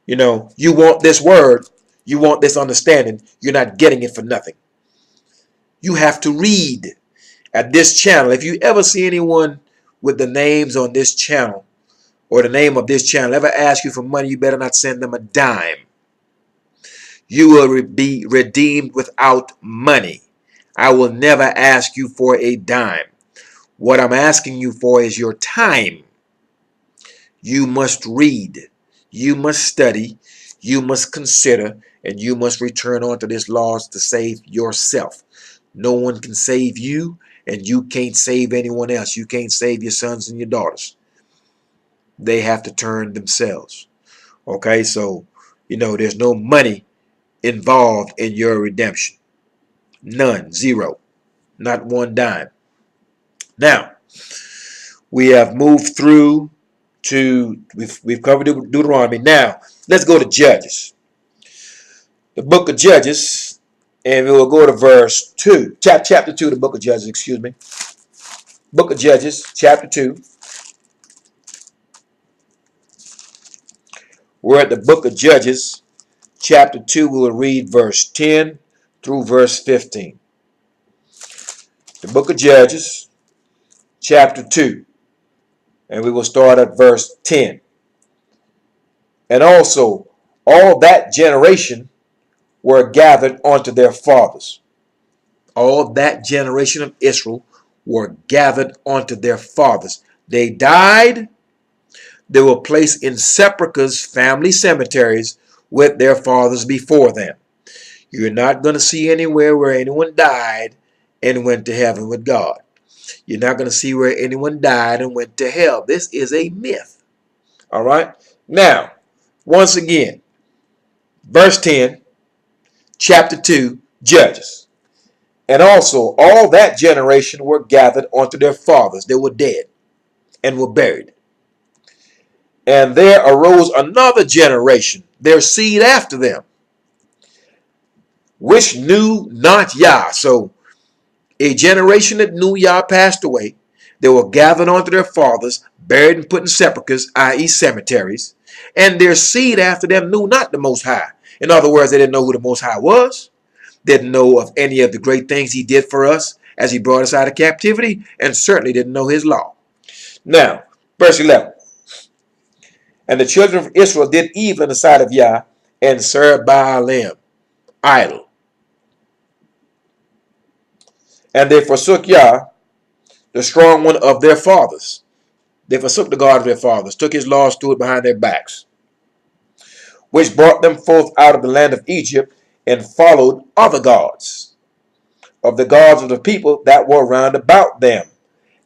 You know, you want this word, you want this understanding, you're not getting it for nothing. You have to read at this channel. If you ever see anyone with the names on this channel or the name of this channel ever ask you for money, you better not send them a dime. You will be redeemed without money. I will never ask you for a dime. What I'm asking you for is your time. You must read. You must study. You must consider. And you must return onto this laws to save yourself. No one can save you, and you can't save anyone else. You can't save your sons and your daughters. They have to turn themselves. Okay, so, you know, there's no money involved in your redemption. None. Zero. Not one dime. Now, we have moved through to, we've covered Deuteronomy. Now, let's go to Judges. The book of Judges, and we will go to verse 2. Chapter 2, the book of Judges, excuse me. Book of Judges, chapter 2. We're at the book of Judges, chapter 2. We will read verse 10 through verse 15. The book of Judges, chapter 2. And we will start at verse 10. And also, all that generation were gathered unto their fathers. All that generation of Israel were gathered unto their fathers. They died. They were placed in sepulchres, family cemeteries, with their fathers before them. You're not going to see anywhere where anyone died and went to heaven with God. You're not going to see where anyone died and went to hell. This is a myth. All right? Now, once again, verse 10, chapter 2, Judges. And also, all that generation were gathered unto their fathers. They were dead and were buried. And there arose another generation, their seed after them, which knew not Yah. So, a generation that knew Yah passed away. They were gathered unto their fathers, buried and put in sepulchres, i.e. cemeteries. And their seed after them knew not the Most High. In other words, they didn't know who the Most High was. Didn't know of any of the great things he did for us as he brought us out of captivity, and certainly didn't know his law. Now, verse 11. And the children of Israel did evil in the sight of Yah, and served Baalim, idol. And they forsook Yah, the strong one of their fathers. They forsook the God of their fathers, took his laws, threw it behind their backs, which brought them forth out of the land of Egypt, and followed other gods, of the gods of the people that were round about them.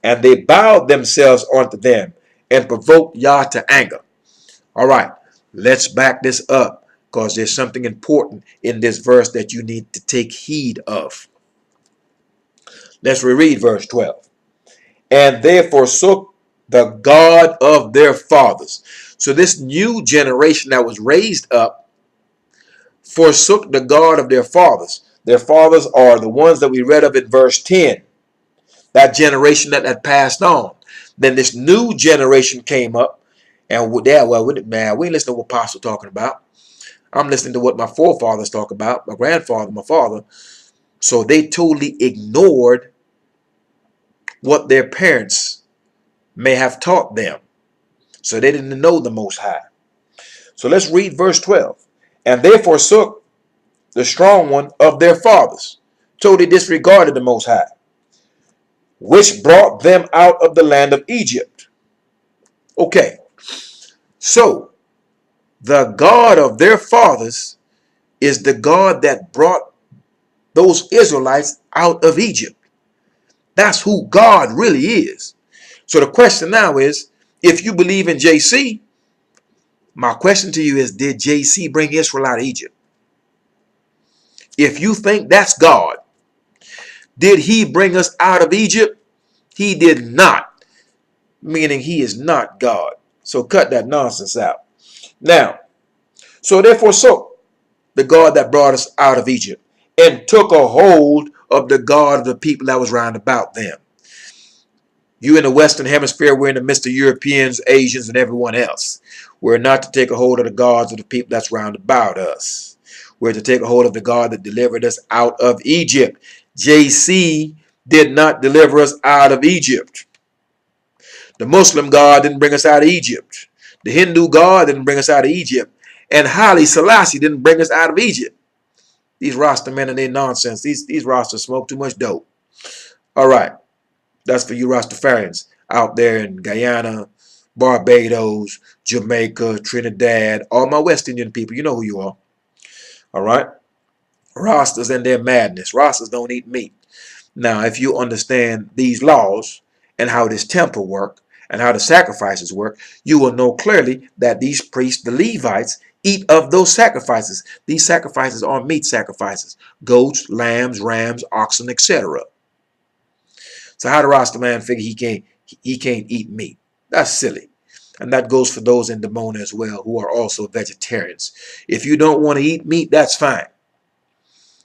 And they bowed themselves unto them, and provoked Yah to anger. All right, let's back this up. because there's something important in this verse that you need to take heed of. Let's reread verse 12. And they forsook the God of their fathers. So this new generation that was raised up forsook the God of their fathers. Their fathers are the ones that we read of in verse 10. That generation that had passed on. Then this new generation came up, and man, we ain't listening to what Apostle talking about. I'm listening to what my forefathers talk about, my grandfather, my father. So they totally ignored what their parents may have taught them. So they didn't know the Most High. So let's read verse 12. And they forsook the strong one of their fathers. Totally disregarded the Most High, which brought them out of the land of Egypt. Okay, so the God of their fathers is the God that brought those Israelites out of Egypt. That's who God really is. So the question now is, if you believe in JC, my question to you is, did JC bring Israel out of Egypt? If you think that's God, did he bring us out of Egypt? He did not, meaning he is not God. So cut that nonsense out. Now, so they forsook the God that brought us out of Egypt and took a hold of the God of the people that was round about them. You in the Western Hemisphere, we're in the midst of Europeans, Asians, and everyone else. We're not to take a hold of the gods of the people that's round about us. We're to take a hold of the God that delivered us out of Egypt. JC did not deliver us out of Egypt. The Muslim God didn't bring us out of Egypt. The Hindu God didn't bring us out of Egypt. And Haile Selassie didn't bring us out of Egypt. These Rasta men and their nonsense. These Rasta smoke too much dope. All right. That's for you Rastafarians out there in Guyana, Barbados, Jamaica, Trinidad, all my West Indian people. You know who you are. All right. Rastas and their madness. Rastas don't eat meat. Now, if you understand these laws and how this temple work and how the sacrifices work, you will know clearly that these priests, the Levites, eat of those sacrifices. These sacrifices are meat sacrifices. Goats, lambs, rams, oxen, etc. So how the Rasta man figure he can't eat meat? That's silly. And that goes for those in Demona as well who are also vegetarians. If you don't want to eat meat, that's fine.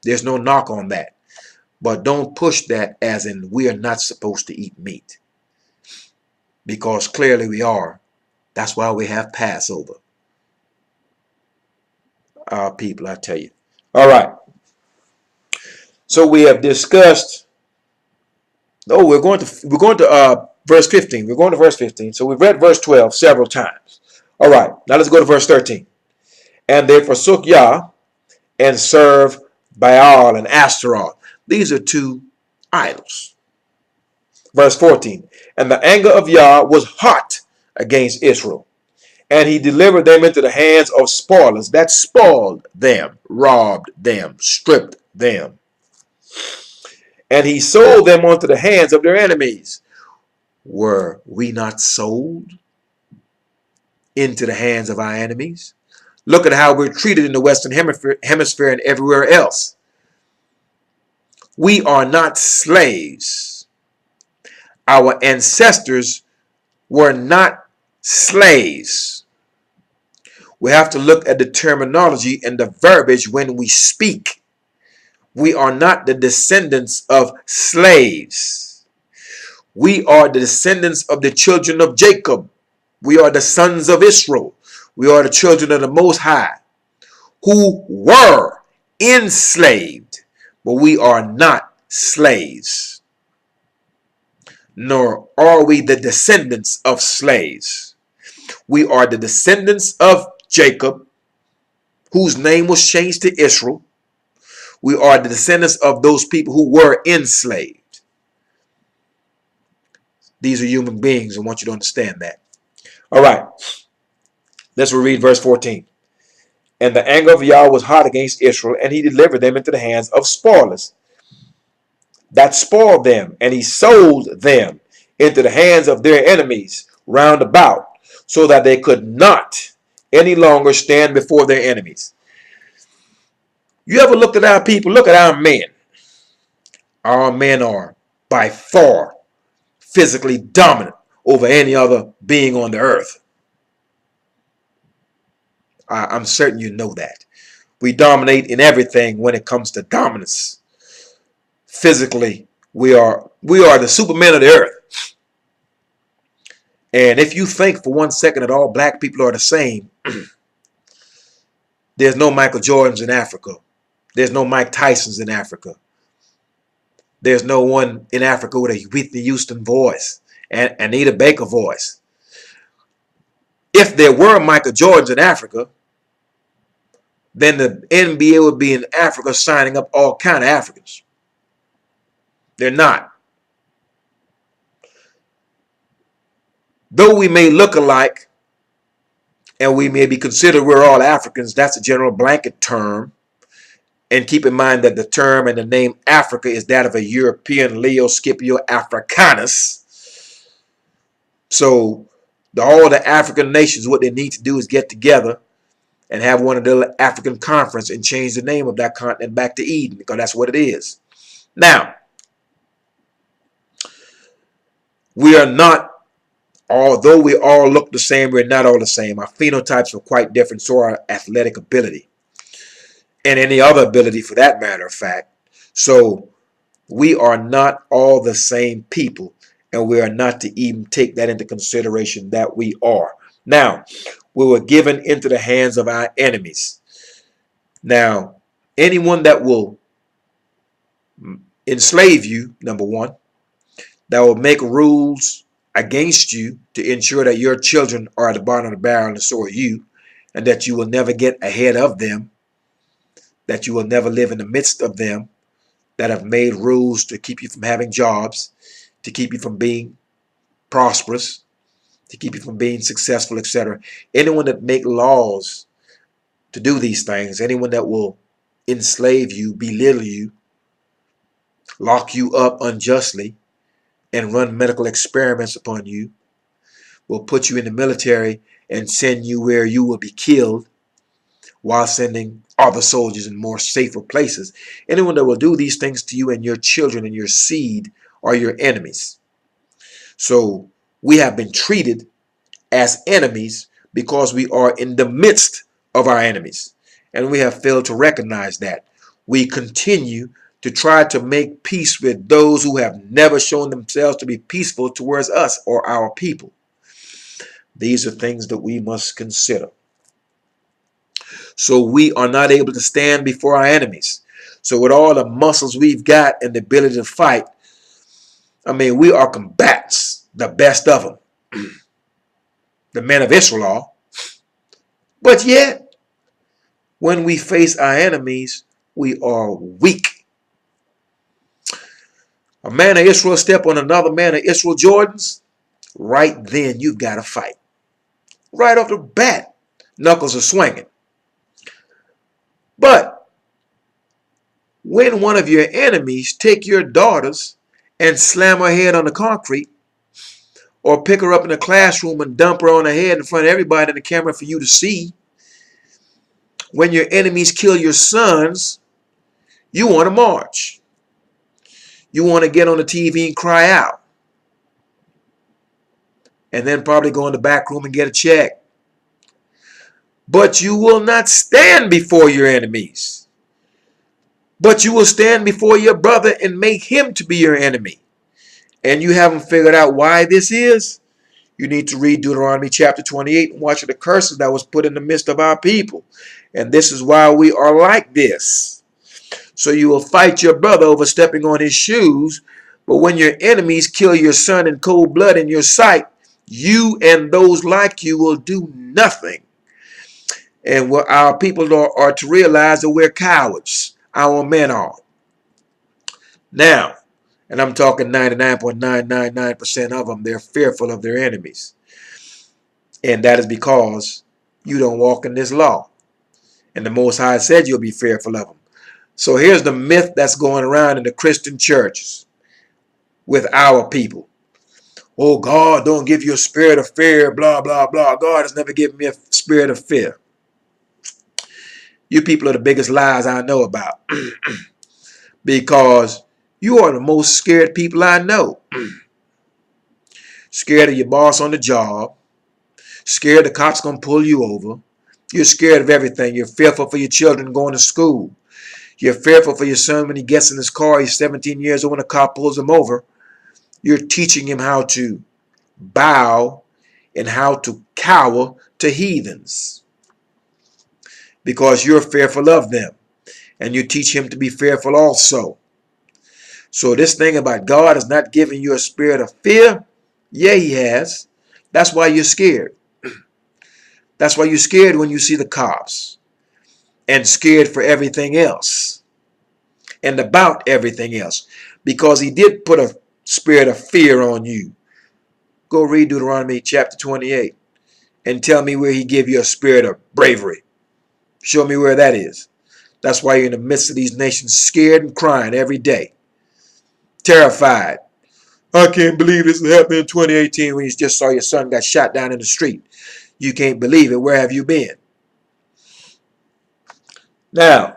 There's no knock on that. But don't push that as in we are not supposed to eat meat. Because clearly we are. That's why we have Passover. Our people, I tell you. All right. So we have discussed. Oh, we're going to verse 15. We're going to verse 15. So we've read verse 12 several times. All right. Now let's go to verse 13. And they forsook Yah and served Baal and Ashtaroth. These are two idols. Verse 14. And the anger of Yah was hot against Israel, and he delivered them into the hands of spoilers that spoiled them, robbed them, stripped them. And he sold them unto the hands of their enemies. Were we not sold into the hands of our enemies? Look at how we're treated in the Western Hemisphere and everywhere else. We are not slaves. Our ancestors were not slaves. We have to look at the terminology and the verbiage when we speak. We are not the descendants of slaves. We are the descendants of the children of Jacob. We are the sons of Israel. We are the children of the Most High, who were enslaved, but we are not slaves. Nor are we the descendants of slaves. We are the descendants of Jacob, whose name was changed to Israel. We are the descendants of those people who were enslaved. These are human beings. I want you to understand that. All right. Let's read verse 14. And the anger of Yah was hot against Israel, and he delivered them into the hands of spoilers that spoiled them, and he sold them into the hands of their enemies round about, so that they could not any longer stand before their enemies. You ever looked at our people? Look at our men. Our men are by far physically dominant over any other being on the earth. I'm certain you know that. We dominate in everything when it comes to dominance. Physically, we are the supermen of the earth. And if you think for 1 second that all black people are the same, there's no Michael Jordans in Africa. There's no Mike Tysons in Africa. There's no one in Africa with a Whitney Houston voice and Anita Baker voice. If there were Michael Jordans in Africa, then the NBA would be in Africa signing up all kind of Africans. They're not. Though we may look alike and we may be considered we're all Africans, that's a general blanket term. And keep in mind that the term and the name Africa is that of a European Leo Scipio Africanus. So all the African nations, what they need to do is get together and have one of the African conference and change the name of that continent back to Eden, because that's what it is. Now, we are not, although we all look the same, we're not all the same. Our phenotypes are quite different, so our athletic ability and any other ability for that matter of fact. So we are not all the same people, and we are not to even take that into consideration that we are. Now, we were given into the hands of our enemies. Now, anyone that will enslave you, number one, that will make rules against you to ensure that your children are at the bottom of the barrel and so are you, and that you will never get ahead of them, that you will never live in the midst of them, that have made rules to keep you from having jobs, to keep you from being prosperous, to keep you from being successful, etc. Anyone that make laws to do these things, anyone that will enslave you, belittle you, lock you up unjustly, and run medical experiments upon you, will put you in the military and send you where you will be killed while sending other soldiers in more safer places. Anyone that will do these things to you and your children and your seed are your enemies. So we have been treated as enemies because we are in the midst of our enemies, and we have failed to recognize that. We continue to try to make peace with those who have never shown themselves to be peaceful towards us or our people. These are things that we must consider. So we are not able to stand before our enemies. So with all the muscles we've got and the ability to fight, I mean, we are combatants, the best of them. The men of Israel are. But yet, when we face our enemies, we are weak. A man of Israel step on another man of Israel Jordans, right then you've got to fight. Right off the bat, knuckles are swinging. But when one of your enemies take your daughters and slam her head on the concrete, or pick her up in the classroom and dump her on her head in front of everybody in the camera for you to see, when your enemies kill your sons, you want to march. You want to get on the TV and cry out. And then probably go in the back room and get a check. But you will not stand before your enemies. But you will stand before your brother and make him to be your enemy. And you haven't figured out why this is? You need to read Deuteronomy chapter 28 and watch the curses that was put in the midst of our people. And this is why we are like this. So you will fight your brother over stepping on his shoes, but when your enemies kill your son in cold blood in your sight, you and those like you will do nothing. And what our people are to realize that we're cowards. Our men are. Now, and I'm talking 99.999% of them, they're fearful of their enemies. And that is because you don't walk in this law. And the Most High said you'll be fearful of them. So here's the myth that's going around in the Christian churches with our people. Oh, God don't give you a spirit of fear, blah, blah, blah. God has never given me a spirit of fear. You people are the biggest lies I know about. Because you are the most scared people I know. Scared of your boss on the job. Scared the cops gonna pull you over. You're scared of everything. You're fearful for your children going to school. You're fearful for your son when he gets in his car. He's 17 years old when a cop pulls him over. You're teaching him how to bow and how to cower to heathens because you're fearful of them. And you teach him to be fearful also. So this thing about God is not giving you a spirit of fear. Yeah, he has. That's why you're scared. That's why you're scared when you see the cops and scared for everything else and about everything else, because he did put a spirit of fear on you. Go read Deuteronomy chapter 28 and tell me where he gave you a spirit of bravery. Show me where that is. That's why you're in the midst of these nations scared and crying every day. Terrified. I can't believe this happened in 2018 when you just saw your son got shot down in the street. You can't believe it. Where have you been? Now,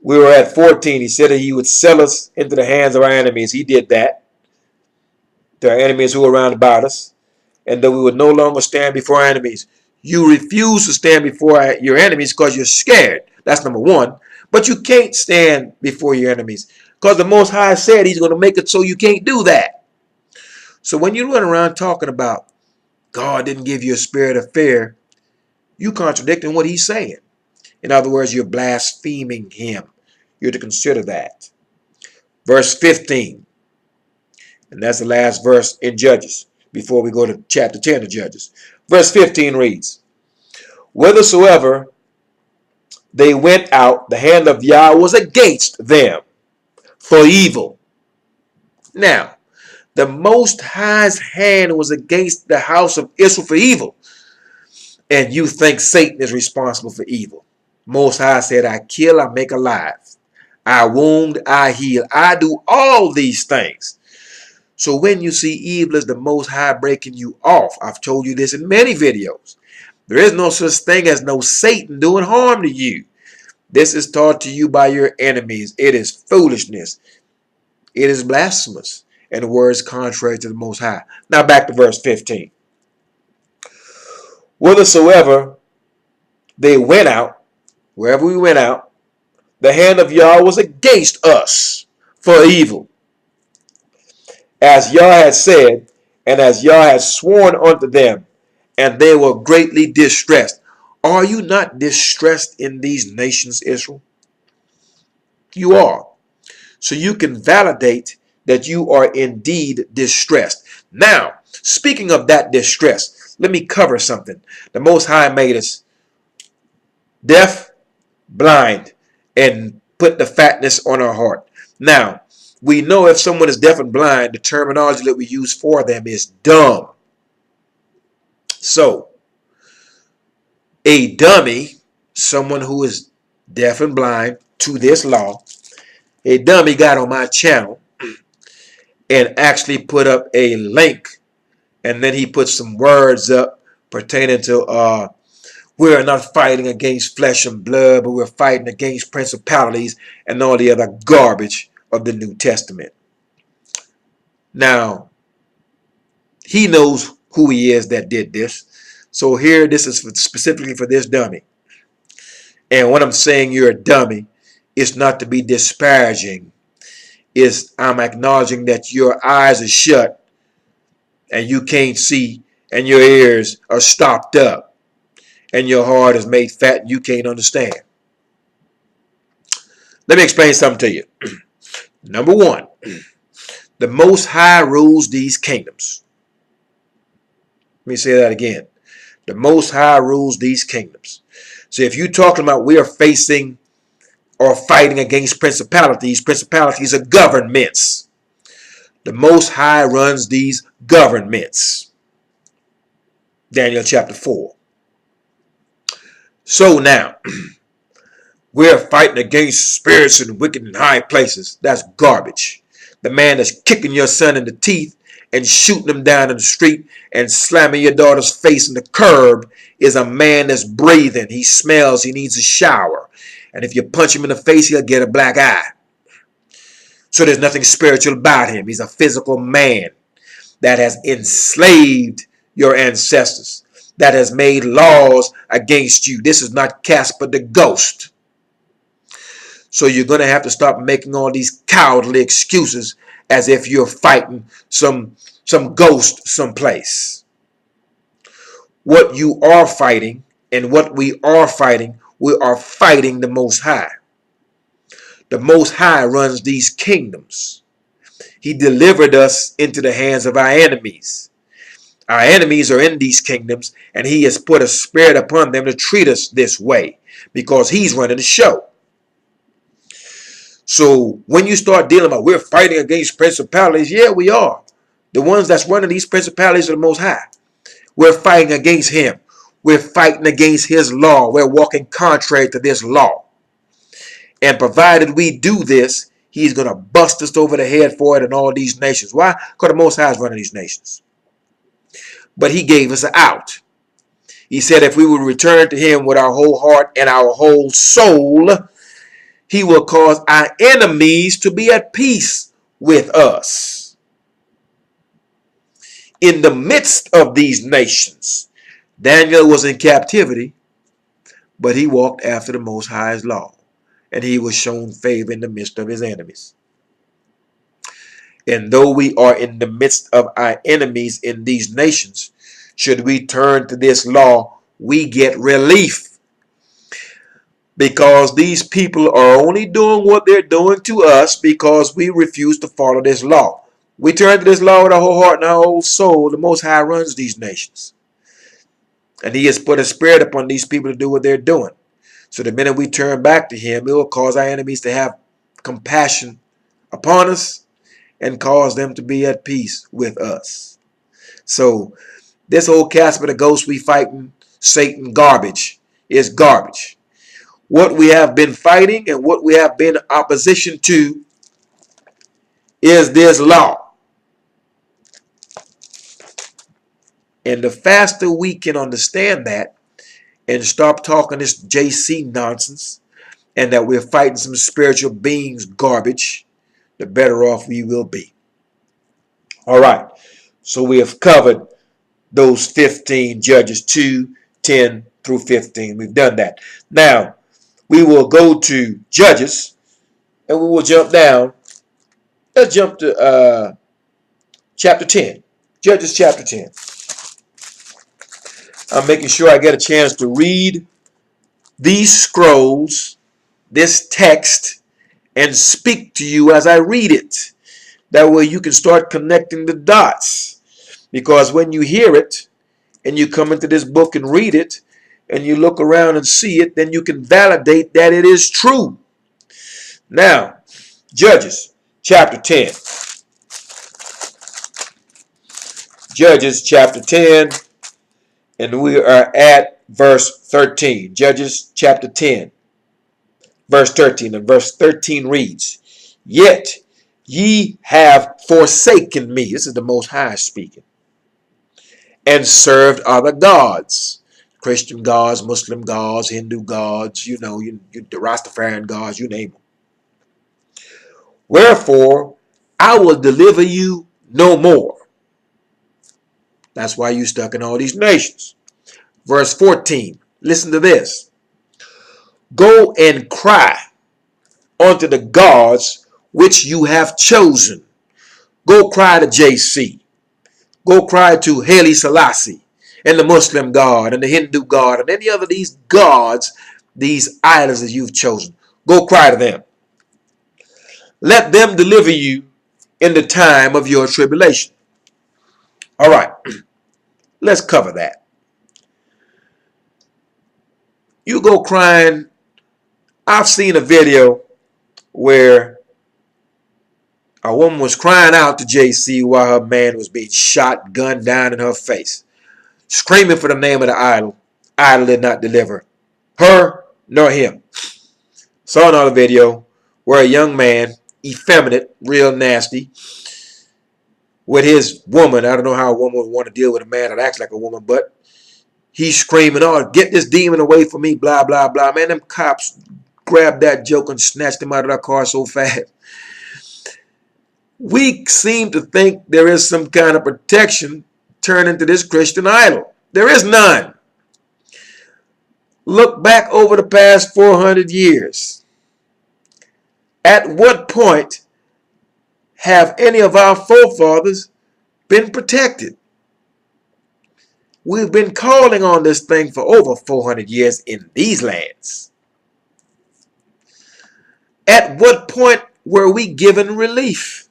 we were at 14. He said that he would sell us into the hands of our enemies. He did that. To our enemies who were round about us. And that we would no longer stand before our enemies. You refuse to stand before your enemies because you're scared. That's number one. But you can't stand before your enemies because the Most High said he's going to make it so you can't do that. So when you run around talking about God didn't give you a spirit of fear, you contradicting what he's saying. In other words, you're blaspheming him. You're to consider that. Verse 15. And that's the last verse in Judges before we go to chapter 10 of Judges. Verse 15 reads, whithersoever they went out, the hand of Yah was against them for evil. Now, the Most High's hand was against the house of Israel for evil. And you think Satan is responsible for evil. Most High said, I kill, I make alive. I wound, I heal. I do all these things. So when you see evil as the Most High breaking you off, I've told you this in many videos. There is no such thing as no Satan doing harm to you. This is taught to you by your enemies. It is foolishness. It is blasphemous. And words contrary to the Most High. Now back to verse 15. Whithersoever they went out, wherever we went out, the hand of Yah was against us for evil. As Yah had said, and as Yah had sworn unto them, and they were greatly distressed. Are you not distressed in these nations, Israel? You are. So you can validate that you are indeed distressed. Now, speaking of that distress, let me cover something. The Most High made us deaf, blind, and put the fatness on our heart. Now, we know if someone is deaf and blind, the terminology that we use for them is dumb. So, a dummy, someone who is deaf and blind to this law, a dummy got on my channel and actually put up a link, and then he put some words up pertaining to we're not fighting against flesh and blood, but we're fighting against principalities and all the other garbage of the New Testament. Now, he knows who he is that did this. So here, this is specifically for this dummy. And when I'm saying you're a dummy, it's not to be disparaging. I'm acknowledging that your eyes are shut and you can't see, and your ears are stopped up, and your heart is made fat and you can't understand. Let me explain something to you. Number one, the Most High rules these kingdoms. Let me say that again. The Most High rules these kingdoms. So if you're talking about we are facing or fighting against principalities, principalities are governments. The Most High runs these governments. Daniel chapter 4. So now, we're fighting against spirits and wicked in high places. That's garbage. The man that's kicking your son in the teeth and shooting them down in the street and slamming your daughter's face in the curb is a man that's breathing. He smells. He needs a shower. And if you punch him in the face, he'll get a black eye. So there's nothing spiritual about him. He's a physical man that has enslaved your ancestors, that has made laws against you. This is not Casper the Ghost. So you're going to have to stop making all these cowardly excuses as if you're fighting some ghost someplace. What you are fighting and what we are fighting the Most High. The Most High runs these kingdoms. He delivered us into the hands of our enemies. Our enemies are in these kingdoms, and he has put a spirit upon them to treat us this way because he's running the show. So when you start dealing about we're fighting against principalities, yeah, we are. The ones that's running these principalities are the Most High. We're fighting against him. We're fighting against his law. We're walking contrary to this law. And provided we do this, he's going to bust us over the head for it in all these nations. Why? Because the Most High is running these nations. But he gave us an out. He said if we would return to him with our whole heart and our whole soul, he will cause our enemies to be at peace with us. In the midst of these nations, Daniel was in captivity, but he walked after the Most High's law, and he was shown favor in the midst of his enemies. And though we are in the midst of our enemies in these nations, should we turn to this law, we get relief. Because these people are only doing what they're doing to us because we refuse to follow this law. We turn to this law with our whole heart and our whole soul. The Most High runs these nations. And he has put a spirit upon these people to do what they're doing. So the minute we turn back to him, it will cause our enemies to have compassion upon us and cause them to be at peace with us. So this whole Casper the Ghost we fighting Satan garbage is garbage. What we have been fighting and what we have been opposition to is this law. And the faster we can understand that and stop talking this JC nonsense and that we're fighting some spiritual beings garbage, the better off we will be. All right. So we have covered those 15 Judges 2, 10 through 15. We've done that. Now, we will go to Judges and we will jump down. Let's jump to chapter 10. Judges chapter 10. I'm making sure I get a chance to read these scrolls, this text, and speak to you as I read it. That way you can start connecting the dots. Because when you hear it, and you come into this book and read it, and you look around and see it, then you can validate that it is true. Now, Judges chapter 10. Judges chapter 10, and we are at verse 13. Judges chapter 10, verse 13. And verse 13 reads, "Yet ye have forsaken me." This is the Most High speaking. "And served other gods." Christian gods, Muslim gods, Hindu gods, the Rastafarian gods, you name them. "Wherefore I will deliver you no more." That's why you stuck in all these nations. Verse 14. Listen to this. "Go and cry unto the gods which you have chosen." Go cry to JC. Go cry to Haile Selassie and the Muslim God and the Hindu God and any other of these gods, these idols that you've chosen. Go cry to them. "Let them deliver you in the time of your tribulation." All right. Let's cover that. You go crying. I've seen a video where a woman was crying out to JC while her man was being shot, gunned down in her face, screaming for the name of the idol. Idol did not deliver her nor him. Saw another video where a young man, effeminate, real nasty, with his woman. I don't know how a woman would want to deal with a man that acts like a woman, but he's screaming, "Oh, get this demon away from me, blah, blah, blah." Man, them cops grabbed that joke and snatched him out of that car so fast. We seem to think there is some kind of protection turning to this Christian idol. There is none. Look back over the past 400 years. At what point have any of our forefathers been protected? We've been calling on this thing for over 400 years in these lands. At what point were we given relief?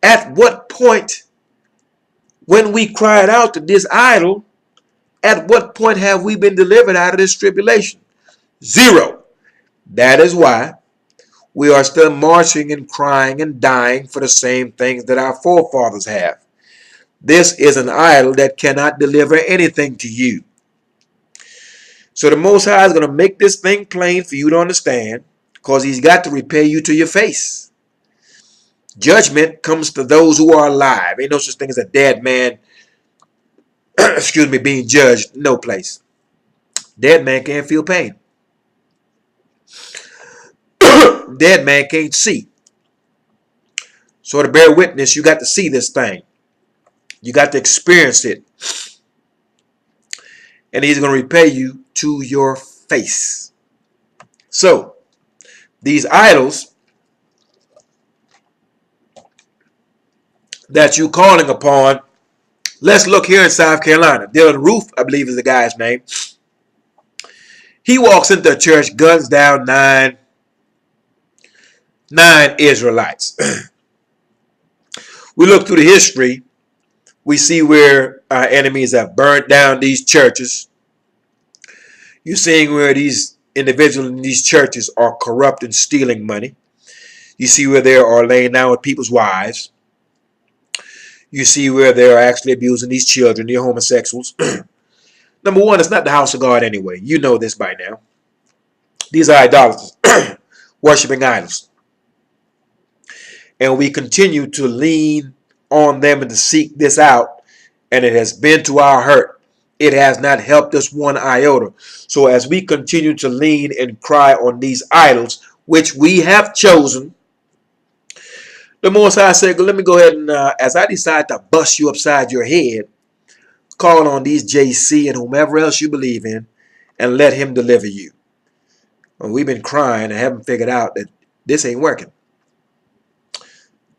At what point, when we cried out to this idol, at what point have we been delivered out of this tribulation? Zero. That is why we are still marching and crying and dying for the same things that our forefathers have. This is an idol that cannot deliver anything to you. So the Most High is going to make this thing plain for you to understand, because he's got to repay you to your face. Judgment comes to those who are alive. Ain't no such thing as a dead man excuse me, being judged. No place. Dead man can't feel pain. Dead man can't see. So to bear witness, you got to see this thing. You got to experience it. And he's going to repay you to your face. So, these idols that you're calling upon, let's look here in South Carolina. Dylan Roof, I believe is the guy's name. He walks into a church, guns down nine Israelites. We look through the history. We see where our enemies have burnt down these churches. You're seeing where these individuals in these churches are corrupt and stealing money. You see where they are laying down with people's wives. You see where they are actually abusing these children, the homosexuals. Number one, it's not the house of God anyway. You know this by now. These are idolaters, worshiping idols. And we continue to lean on them and to seek this out. And it has been to our hurt. It has not helped us one iota. So as we continue to lean and cry on these idols, which we have chosen, the Most High said, let me go ahead and, as I decide to bust you upside your head, call on these JC and whomever else you believe in, and let him deliver you. Well, we've been crying and haven't figured out that this ain't working.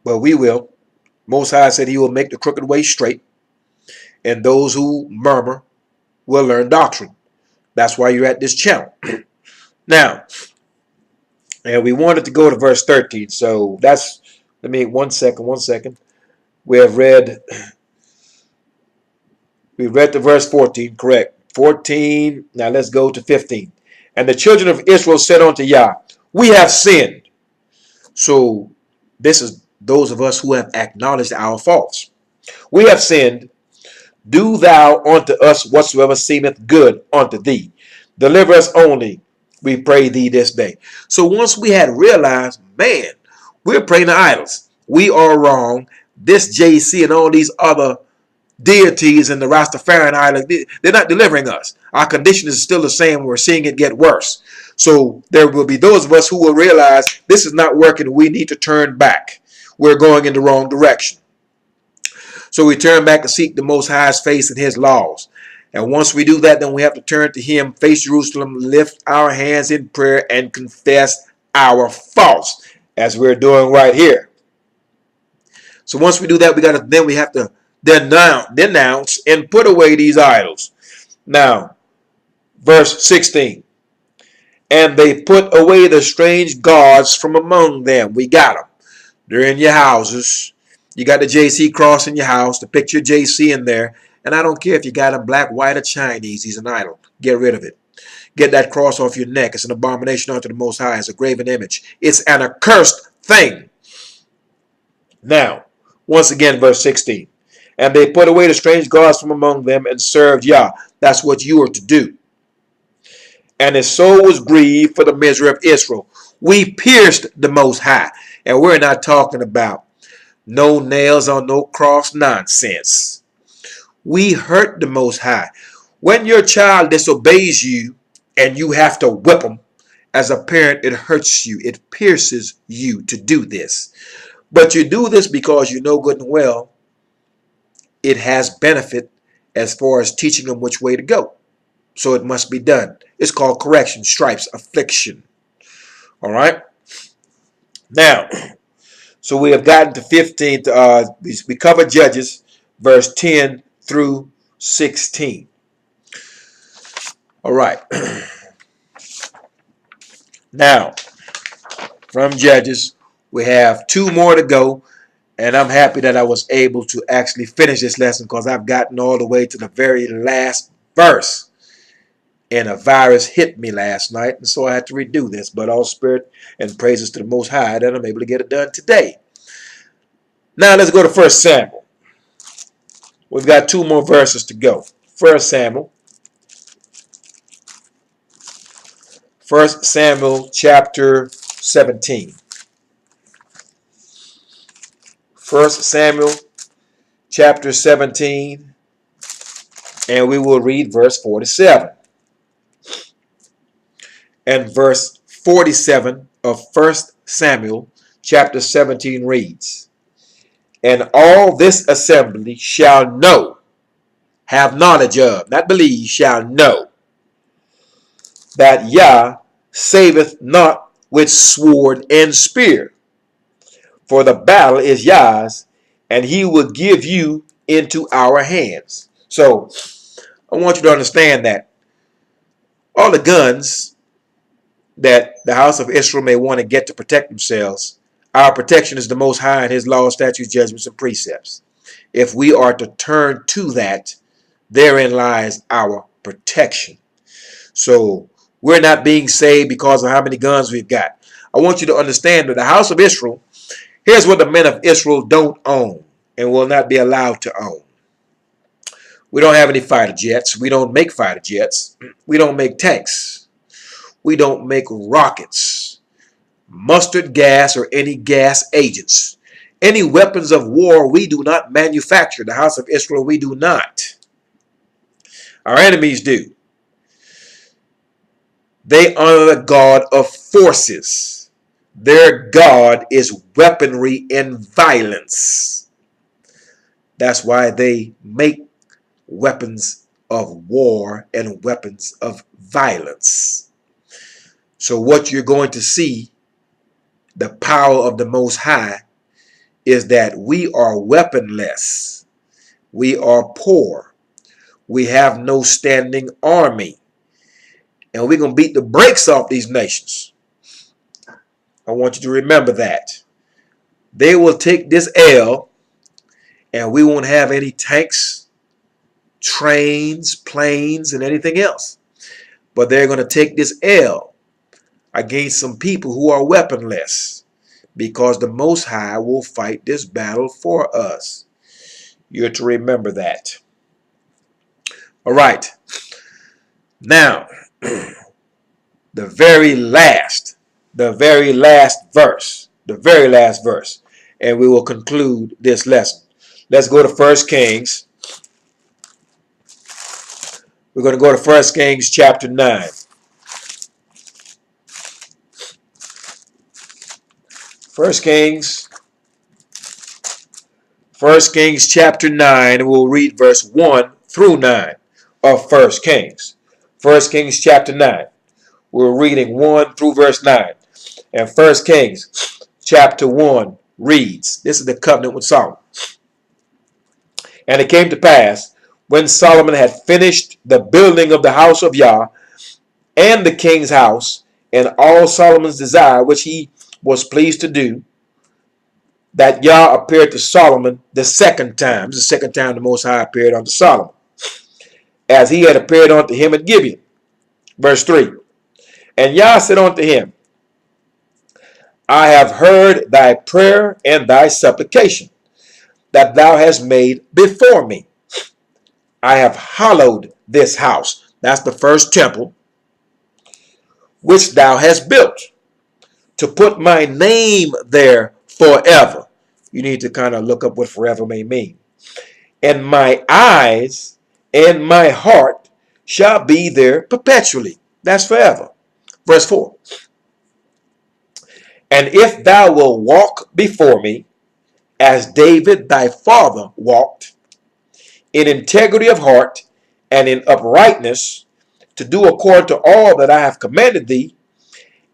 But we will. Most High said he will make the crooked way straight, and those who murmur will learn doctrine. That's why you're at this channel. Now, and we wanted to go to verse 13. So that's, let me, one second. We read to verse 14, correct. 14, now let's go to 15. And the children of Israel said unto Yah, we have sinned. So this is those of us who have acknowledged our faults. We have sinned. Do thou unto us whatsoever seemeth good unto thee. Deliver us only, we pray thee this day. So once we had realized, man, we're praying to idols. We are wrong. This JC and all these other deities and the Rastafarian island, they're not delivering us. Our condition is still the same. We're seeing it get worse. So there will be those of us who will realize this is not working. We need to turn back. We're going in the wrong direction. So we turn back to seek the Most High's face and his laws. And once we do that, then we have to turn to him, face Jerusalem, lift our hands in prayer, and confess our faults, as we're doing right here. So once we do that, we have to denounce and put away these idols. Now, verse 16. And they put away the strange gods from among them. We got them. They're in your houses. You got the JC cross in your house, the picture of JC in there. And I don't care if you got him black, white, or Chinese. He's an idol. Get rid of it. Get that cross off your neck. It's an abomination unto the Most High. It's a graven image. It's an accursed thing. Now, once again, verse 16. And they put away the strange gods from among them and served Yah. That's what you are to do. And his soul was grieved for the misery of Israel. We pierced the Most High. And we're not talking about No nails on no cross nonsense. We hurt the Most High. When your child disobeys you and you have to whip them, as a parent, it hurts you. It pierces you to do this. But you do this because you know good and well it has benefit as far as teaching them which way to go. So it must be done. It's called correction, stripes, affliction. All right. Now, so we have gotten to 15. We covered Judges, verse 10 through 16. All right. Now, from Judges, we have 2 more to go. And I'm happy that I was able to actually finish this lesson because I've gotten all the way to the very last verse. And a virus hit me last night, and so I had to redo this. But all spirit and praises to the Most High that I'm able to get it done today. Now let's go to 1 Samuel. We've got 2 more verses to go. 1 Samuel. 1 Samuel chapter 17. 1 Samuel chapter 17. And we will read verse 47. And verse 47 of 1 Samuel chapter 17 reads, "And all this assembly shall know," have knowledge of, not believe, shall know, "that Yah saveth not with sword and spear, for the battle is Yah's, and he will give you into our hands." So I want you to understand that all the guns that the house of Israel may want to get to protect themselves, our protection is the Most High and his laws, statutes, judgments, and precepts. If we are to turn to that, therein lies our protection. So we're not being saved because of how many guns we've got. I want you to understand that the house of Israel, here's what the men of Israel don't own and will not be allowed to own. We don't have any fighter jets. We don't make fighter jets. We don't make tanks. We don't make rockets, mustard gas, or any gas agents. Any weapons of war we do not manufacture. The house of Israel, we do not. Our enemies do. They honor the God of forces. Their God is weaponry and violence. That's why they make weapons of war and weapons of violence. So what you're going to see, the power of the Most High, is that we are weaponless. We are poor. We have no standing army. And we're going to beat the brakes off these nations. I want you to remember that. They will take this L, and we won't have any tanks, trains, planes, and anything else. But they're going to take this L against some people who are weaponless, because the Most High will fight this battle for us. You're to remember that. All right. Now, the very last verse, and we will conclude this lesson. Let's go to 1 Kings. We're going to go to 1 Kings chapter 9. 1 Kings chapter 9, and we'll read verse 1 through 9 of 1 Kings. 1 Kings chapter 9. We're reading 1 through verse 9. And 1 Kings chapter 1 reads, this is the covenant with Solomon. "And it came to pass, when Solomon had finished the building of the house of Yah, and the king's house, and all Solomon's desire, which he was pleased to do, that Yah appeared to Solomon the second time." This is the second time the Most High appeared unto Solomon, "as he had appeared unto him at Gibeon." Verse 3. "And Yah said unto him, I have heard thy prayer and thy supplication that thou hast made before me. I have hallowed this house." That's the first temple, "which thou hast built, to put my name there forever." You need to kind of look up what forever may mean. And my eyes and my heart shall be there perpetually. That's forever. Verse 4. And if thou wilt walk before me, as David thy father walked, in integrity of heart and in uprightness, to do according to all that I have commanded thee,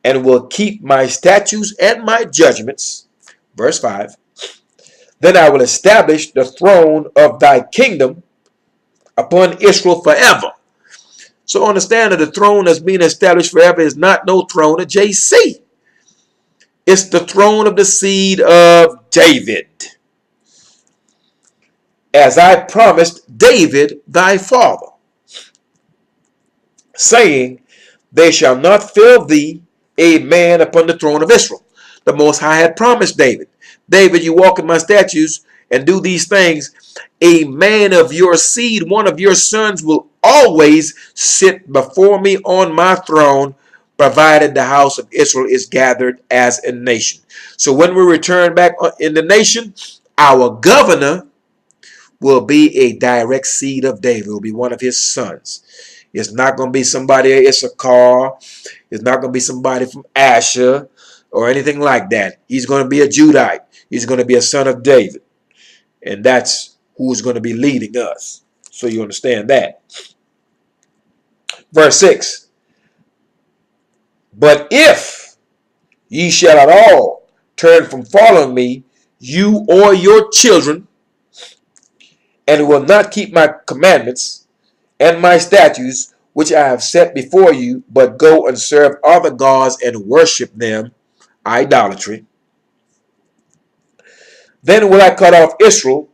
and will keep my statutes and my judgments. Verse 5. Then I will establish the throne of thy kingdom upon Israel forever. So understand that the throne that's being established forever is not no throne of JC. It's the throne of the seed of David, as I promised David thy father, saying, they shall not fill thee a man upon the throne of Israel. The Most High had promised David, David, you walk in my statutes and do these things, a man of your seed, one of your sons, will always sit before me on my throne, provided the house of Israel is gathered as a nation. So when we return back in the nation, our governor will be a direct seed of David. It will be one of his sons. It's not going to be somebody Issachar. It's not going to be somebody from Asher or anything like that. He's going to be a Judite. He's going to be a son of David. And that's who's going to be leading us. So you understand that. Verse 6. But if ye shall at all turn from following me, you or your children, and will not keep my commandments and my statutes, which I have set before you, but go and serve other gods and worship them, idolatry, then will I cut off Israel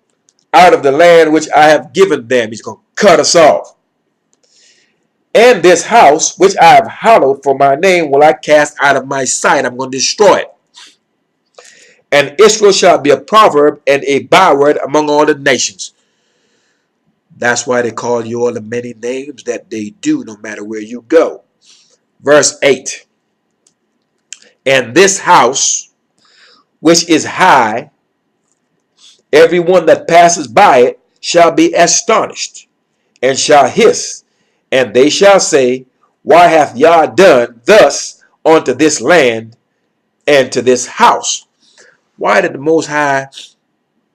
out of the land which I have given them. He's going to cut us off. And this house, which I have hallowed for my name, will I cast out of my sight. I'm going to destroy it. And Israel shall be a proverb and a byword among all the nations. That's why they call you all the many names that they do, no matter where you go. Verse 8. And this house, which is high, everyone that passes by it shall be astonished, and shall hiss, and they shall say, why hath Yah done thus unto this land and to this house? Why did the Most High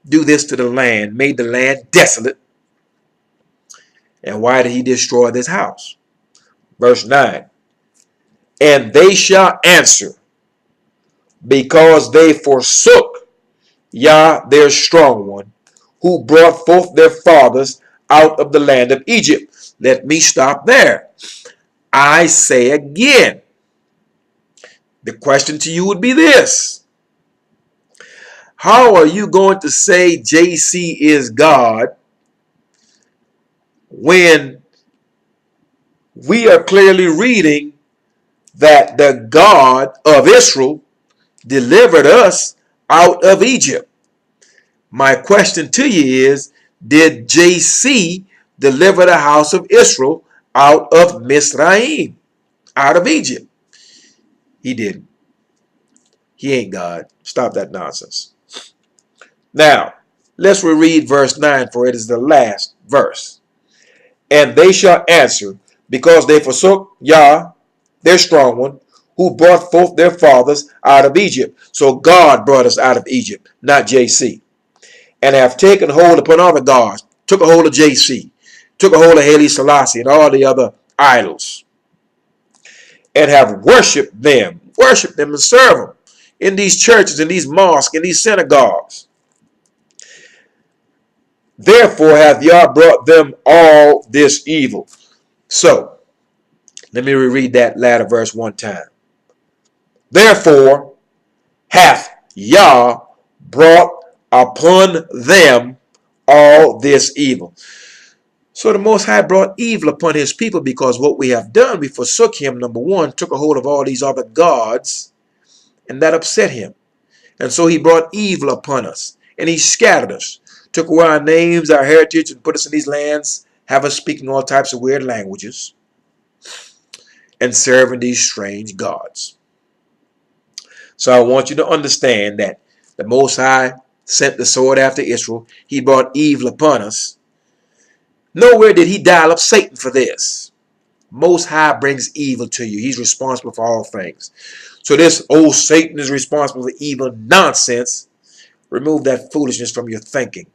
do this to the land, made the land desolate? And why did he destroy this house? Verse 9. And they shall answer, because they forsook Yah their strong one, who brought forth their fathers out of the land of Egypt. Let me stop there. I say again, the question to you would be this. How are you going to say JC is God when we are clearly reading that the God of Israel delivered us out of Egypt? My question to you is, did JC deliver the house of Israel out of Mizraim, out of Egypt? He didn't. He ain't God. Stop that nonsense. Now, let's reread verse 9, for it is the last verse. And they shall answer, because they forsook Yah, their strong one, who brought forth their fathers out of Egypt. So God brought us out of Egypt, not JC. And have taken hold upon other gods, took a hold of JC, took a hold of Haile Selassie and all the other idols, and have worshipped them and serve them in these churches, in these mosques, in these synagogues. Therefore hath Yah brought them all this evil. So, let me reread that latter verse one time. Therefore hath Yah brought upon them all this evil. So the Most High brought evil upon his people because what we have done, we forsook him, number one, took a hold of all these other gods, and that upset him. And so he brought evil upon us, and he scattered us, took away our names, our heritage, and put us in these lands, have us speaking all types of weird languages, and serving these strange gods. So I want you to understand that the Most High sent the sword after Israel. He brought evil upon us. Nowhere did he dial up Satan for this. Most High brings evil to you. He's responsible for all things. So this old Satan is responsible for evil nonsense. Remove that foolishness from your thinking.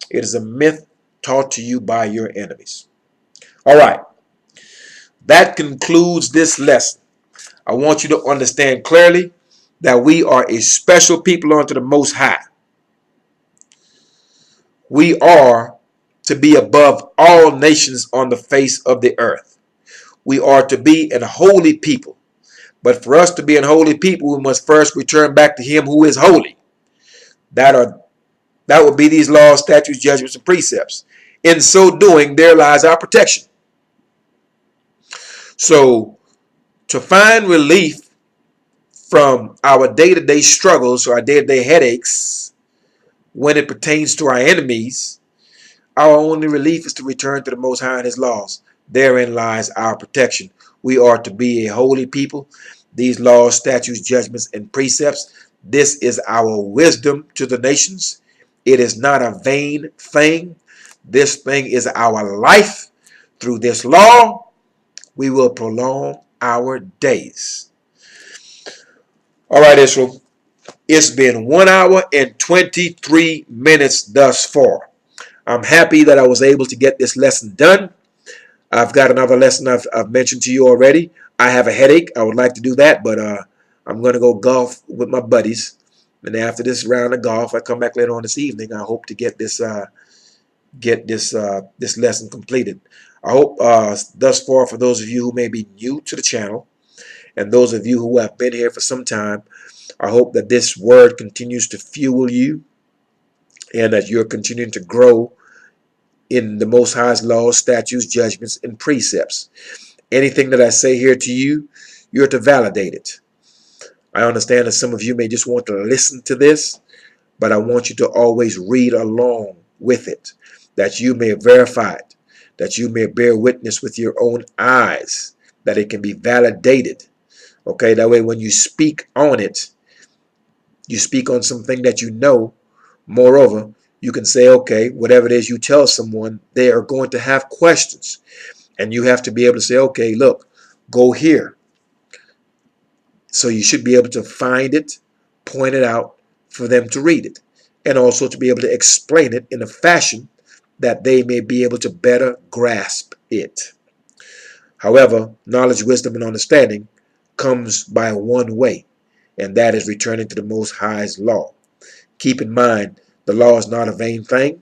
It is a myth taught to you by your enemies. All right. That concludes this lesson. I want you to understand clearly that we are a special people unto the Most High. We are to be above all nations on the face of the earth. We are to be an holy people. But for us to be an holy people, we must first return back to Him who is holy. That would be these laws, statutes, judgments, and precepts. In so doing, there lies our protection. So, to find relief from our day-to-day struggles or our day-to-day headaches when it pertains to our enemies, our only relief is to return to the Most High and His laws. Therein lies our protection. We are to be a holy people. These laws, statutes, judgments, and precepts, this is our wisdom to the nations. It is not a vain thing. This thing is our life. Through this law, we will prolong our days. All right, Israel. It's been 1 hour and 23 minutes thus far. I'm happy that I was able to get this lesson done. I've got another lesson I've mentioned to you already. I have a headache. I would like to do that, but I'm going to go golf with my buddies. And after this round of golf, I come back later on this evening. I hope to get this this lesson completed. I hope thus far, for those of you who may be new to the channel and those of you who have been here for some time, I hope that this word continues to fuel you and that you're continuing to grow in the Most High's laws, statutes, judgments, and precepts. Anything that I say here to you, you're to validate it. I understand that some of you may just want to listen to this, but I want you to always read along with it, that you may verify it, that you may bear witness with your own eyes, that it can be validated. Okay, that way when you speak on it, you speak on something that you know. Moreover, you can say, okay, whatever it is you tell someone, they are going to have questions. And you have to be able to say, okay, look, go here. So you should be able to find it, point it out for them to read it. And also to be able to explain it in a fashion that they may be able to better grasp it. However, knowledge, wisdom, and understanding comes by one way, and that is returning to the Most High's law. Keep in mind, the law is not a vain thing,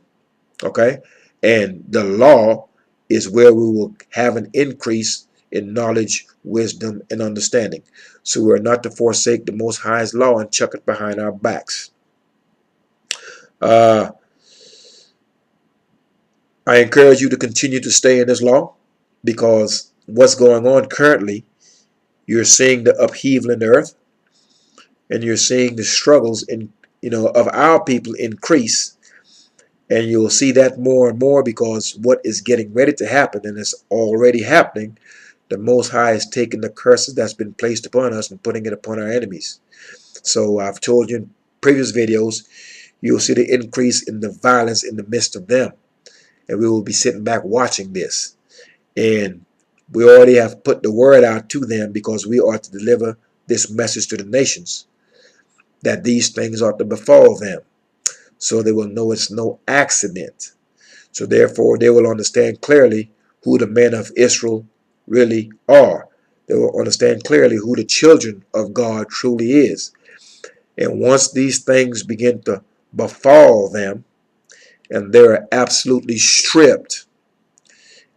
okay? And the law is where we will have an increase in knowledge, wisdom, and understanding. So we are not to forsake the Most High's law and chuck it behind our backs. I encourage you to continue to stay in this law, because what's going on currently, you're seeing the upheaval in the earth, and you're seeing the struggles of our people increase, and you'll see that more and more, because what is getting ready to happen, and it's already happening, the Most High is taking the curses that's been placed upon us and putting it upon our enemies. So I've told you in previous videos, you'll see the increase in the violence in the midst of them, and we will be sitting back watching this. And we already have put the word out to them, because we are to deliver this message to the nations, that these things are to befall them, so they will know it's no accident. So therefore they will understand clearly who the men of Israel really are. They will understand clearly who the children of God truly is. And once these things begin to befall them, and they're absolutely stripped,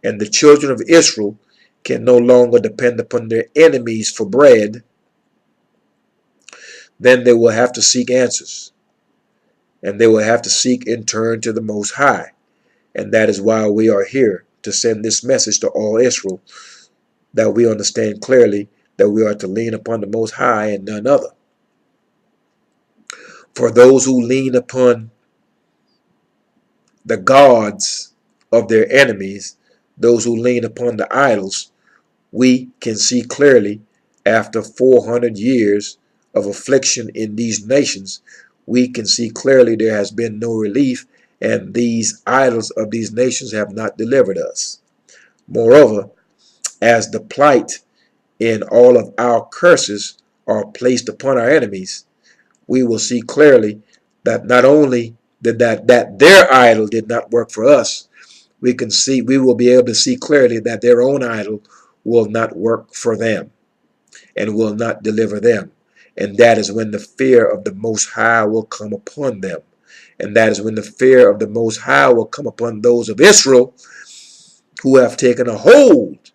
and the children of Israel can no longer depend upon their enemies for bread, then they will have to seek answers. And they will have to seek and turn to the Most High. And that is why we are here, to send this message to all Israel, that we understand clearly that we are to lean upon the Most High and none other. For those who lean upon the gods of their enemies, those who lean upon the idols, we can see clearly, after 400 years of affliction in these nations, we can see clearly there has been no relief, and these idols of these nations have not delivered us. Moreover, as the plight in all of our curses are placed upon our enemies, we will see clearly that not only did that their idol did not work for us, we will be able to see clearly that their own idol will not work for them and will not deliver them. And that is when the fear of the Most High will come upon them. And that is when the fear of the Most High will come upon those of Israel who have taken a hold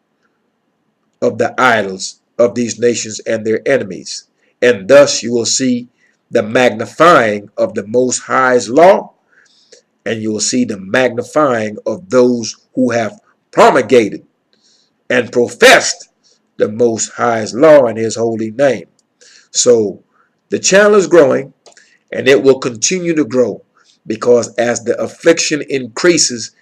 of the idols of these nations and their enemies. And thus you will see the magnifying of the Most High's law, and you will see the magnifying of those who have promulgated and professed the Most High's law in his holy name. So the channel is growing, and it will continue to grow, because as the affliction increases,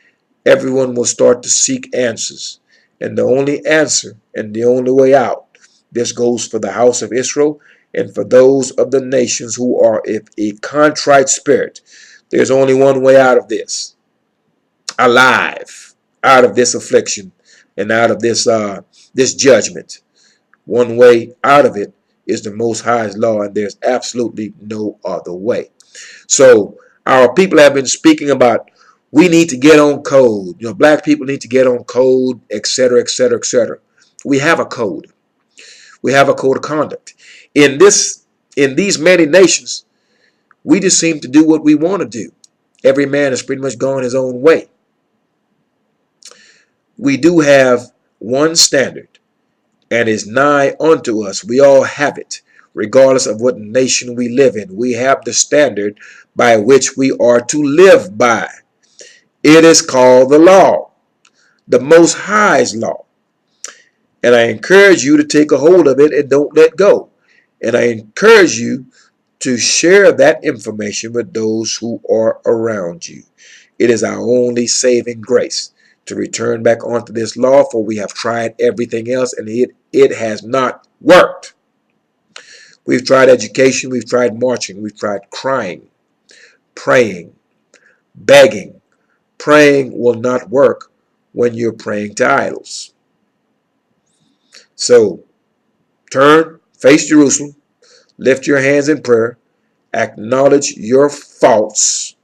everyone will start to seek answers. And the only answer and the only way out, this goes for the house of Israel and for those of the nations who are a contrite spirit. There's only one way out of this, alive, out of this affliction and out of this judgment. One way out of it is the Most High's law, and there's absolutely no other way. So our people have been speaking about, we need to get on code. Black people need to get on code, etc., etc., etc. We have a code. We have a code of conduct. In these many nations, we just seem to do what we want to do. Every man has pretty much gone his own way. We do have one standard, and is nigh unto us. We all have it, regardless of what nation we live in. We have the standard by which we are to live by. It is called the law, the Most High's law. And I encourage you to take a hold of it and don't let go. And I encourage you to share that information with those who are around you. It is our only saving grace to return back onto this law, for we have tried everything else and it has not worked. We've tried education, we've tried marching, we've tried crying, praying, begging. Praying will not work when you're praying to idols. So turn, face Jerusalem, lift your hands in prayer, acknowledge your faults,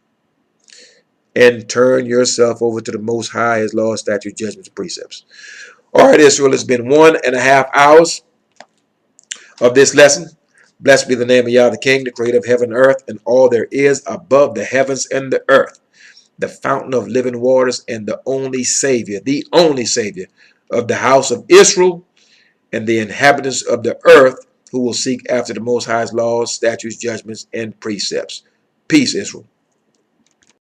and turn yourself over to the Most High, his laws, statutes, judgments, and precepts. All right, Israel, it's been 1.5 hours of this lesson. Blessed be the name of Yah the King, the creator of heaven and earth, and all there is above the heavens and the earth, the fountain of living waters, and the only Savior of the house of Israel and the inhabitants of the earth, who will seek after the Most High's laws, statutes, judgments, and precepts. Peace, Israel.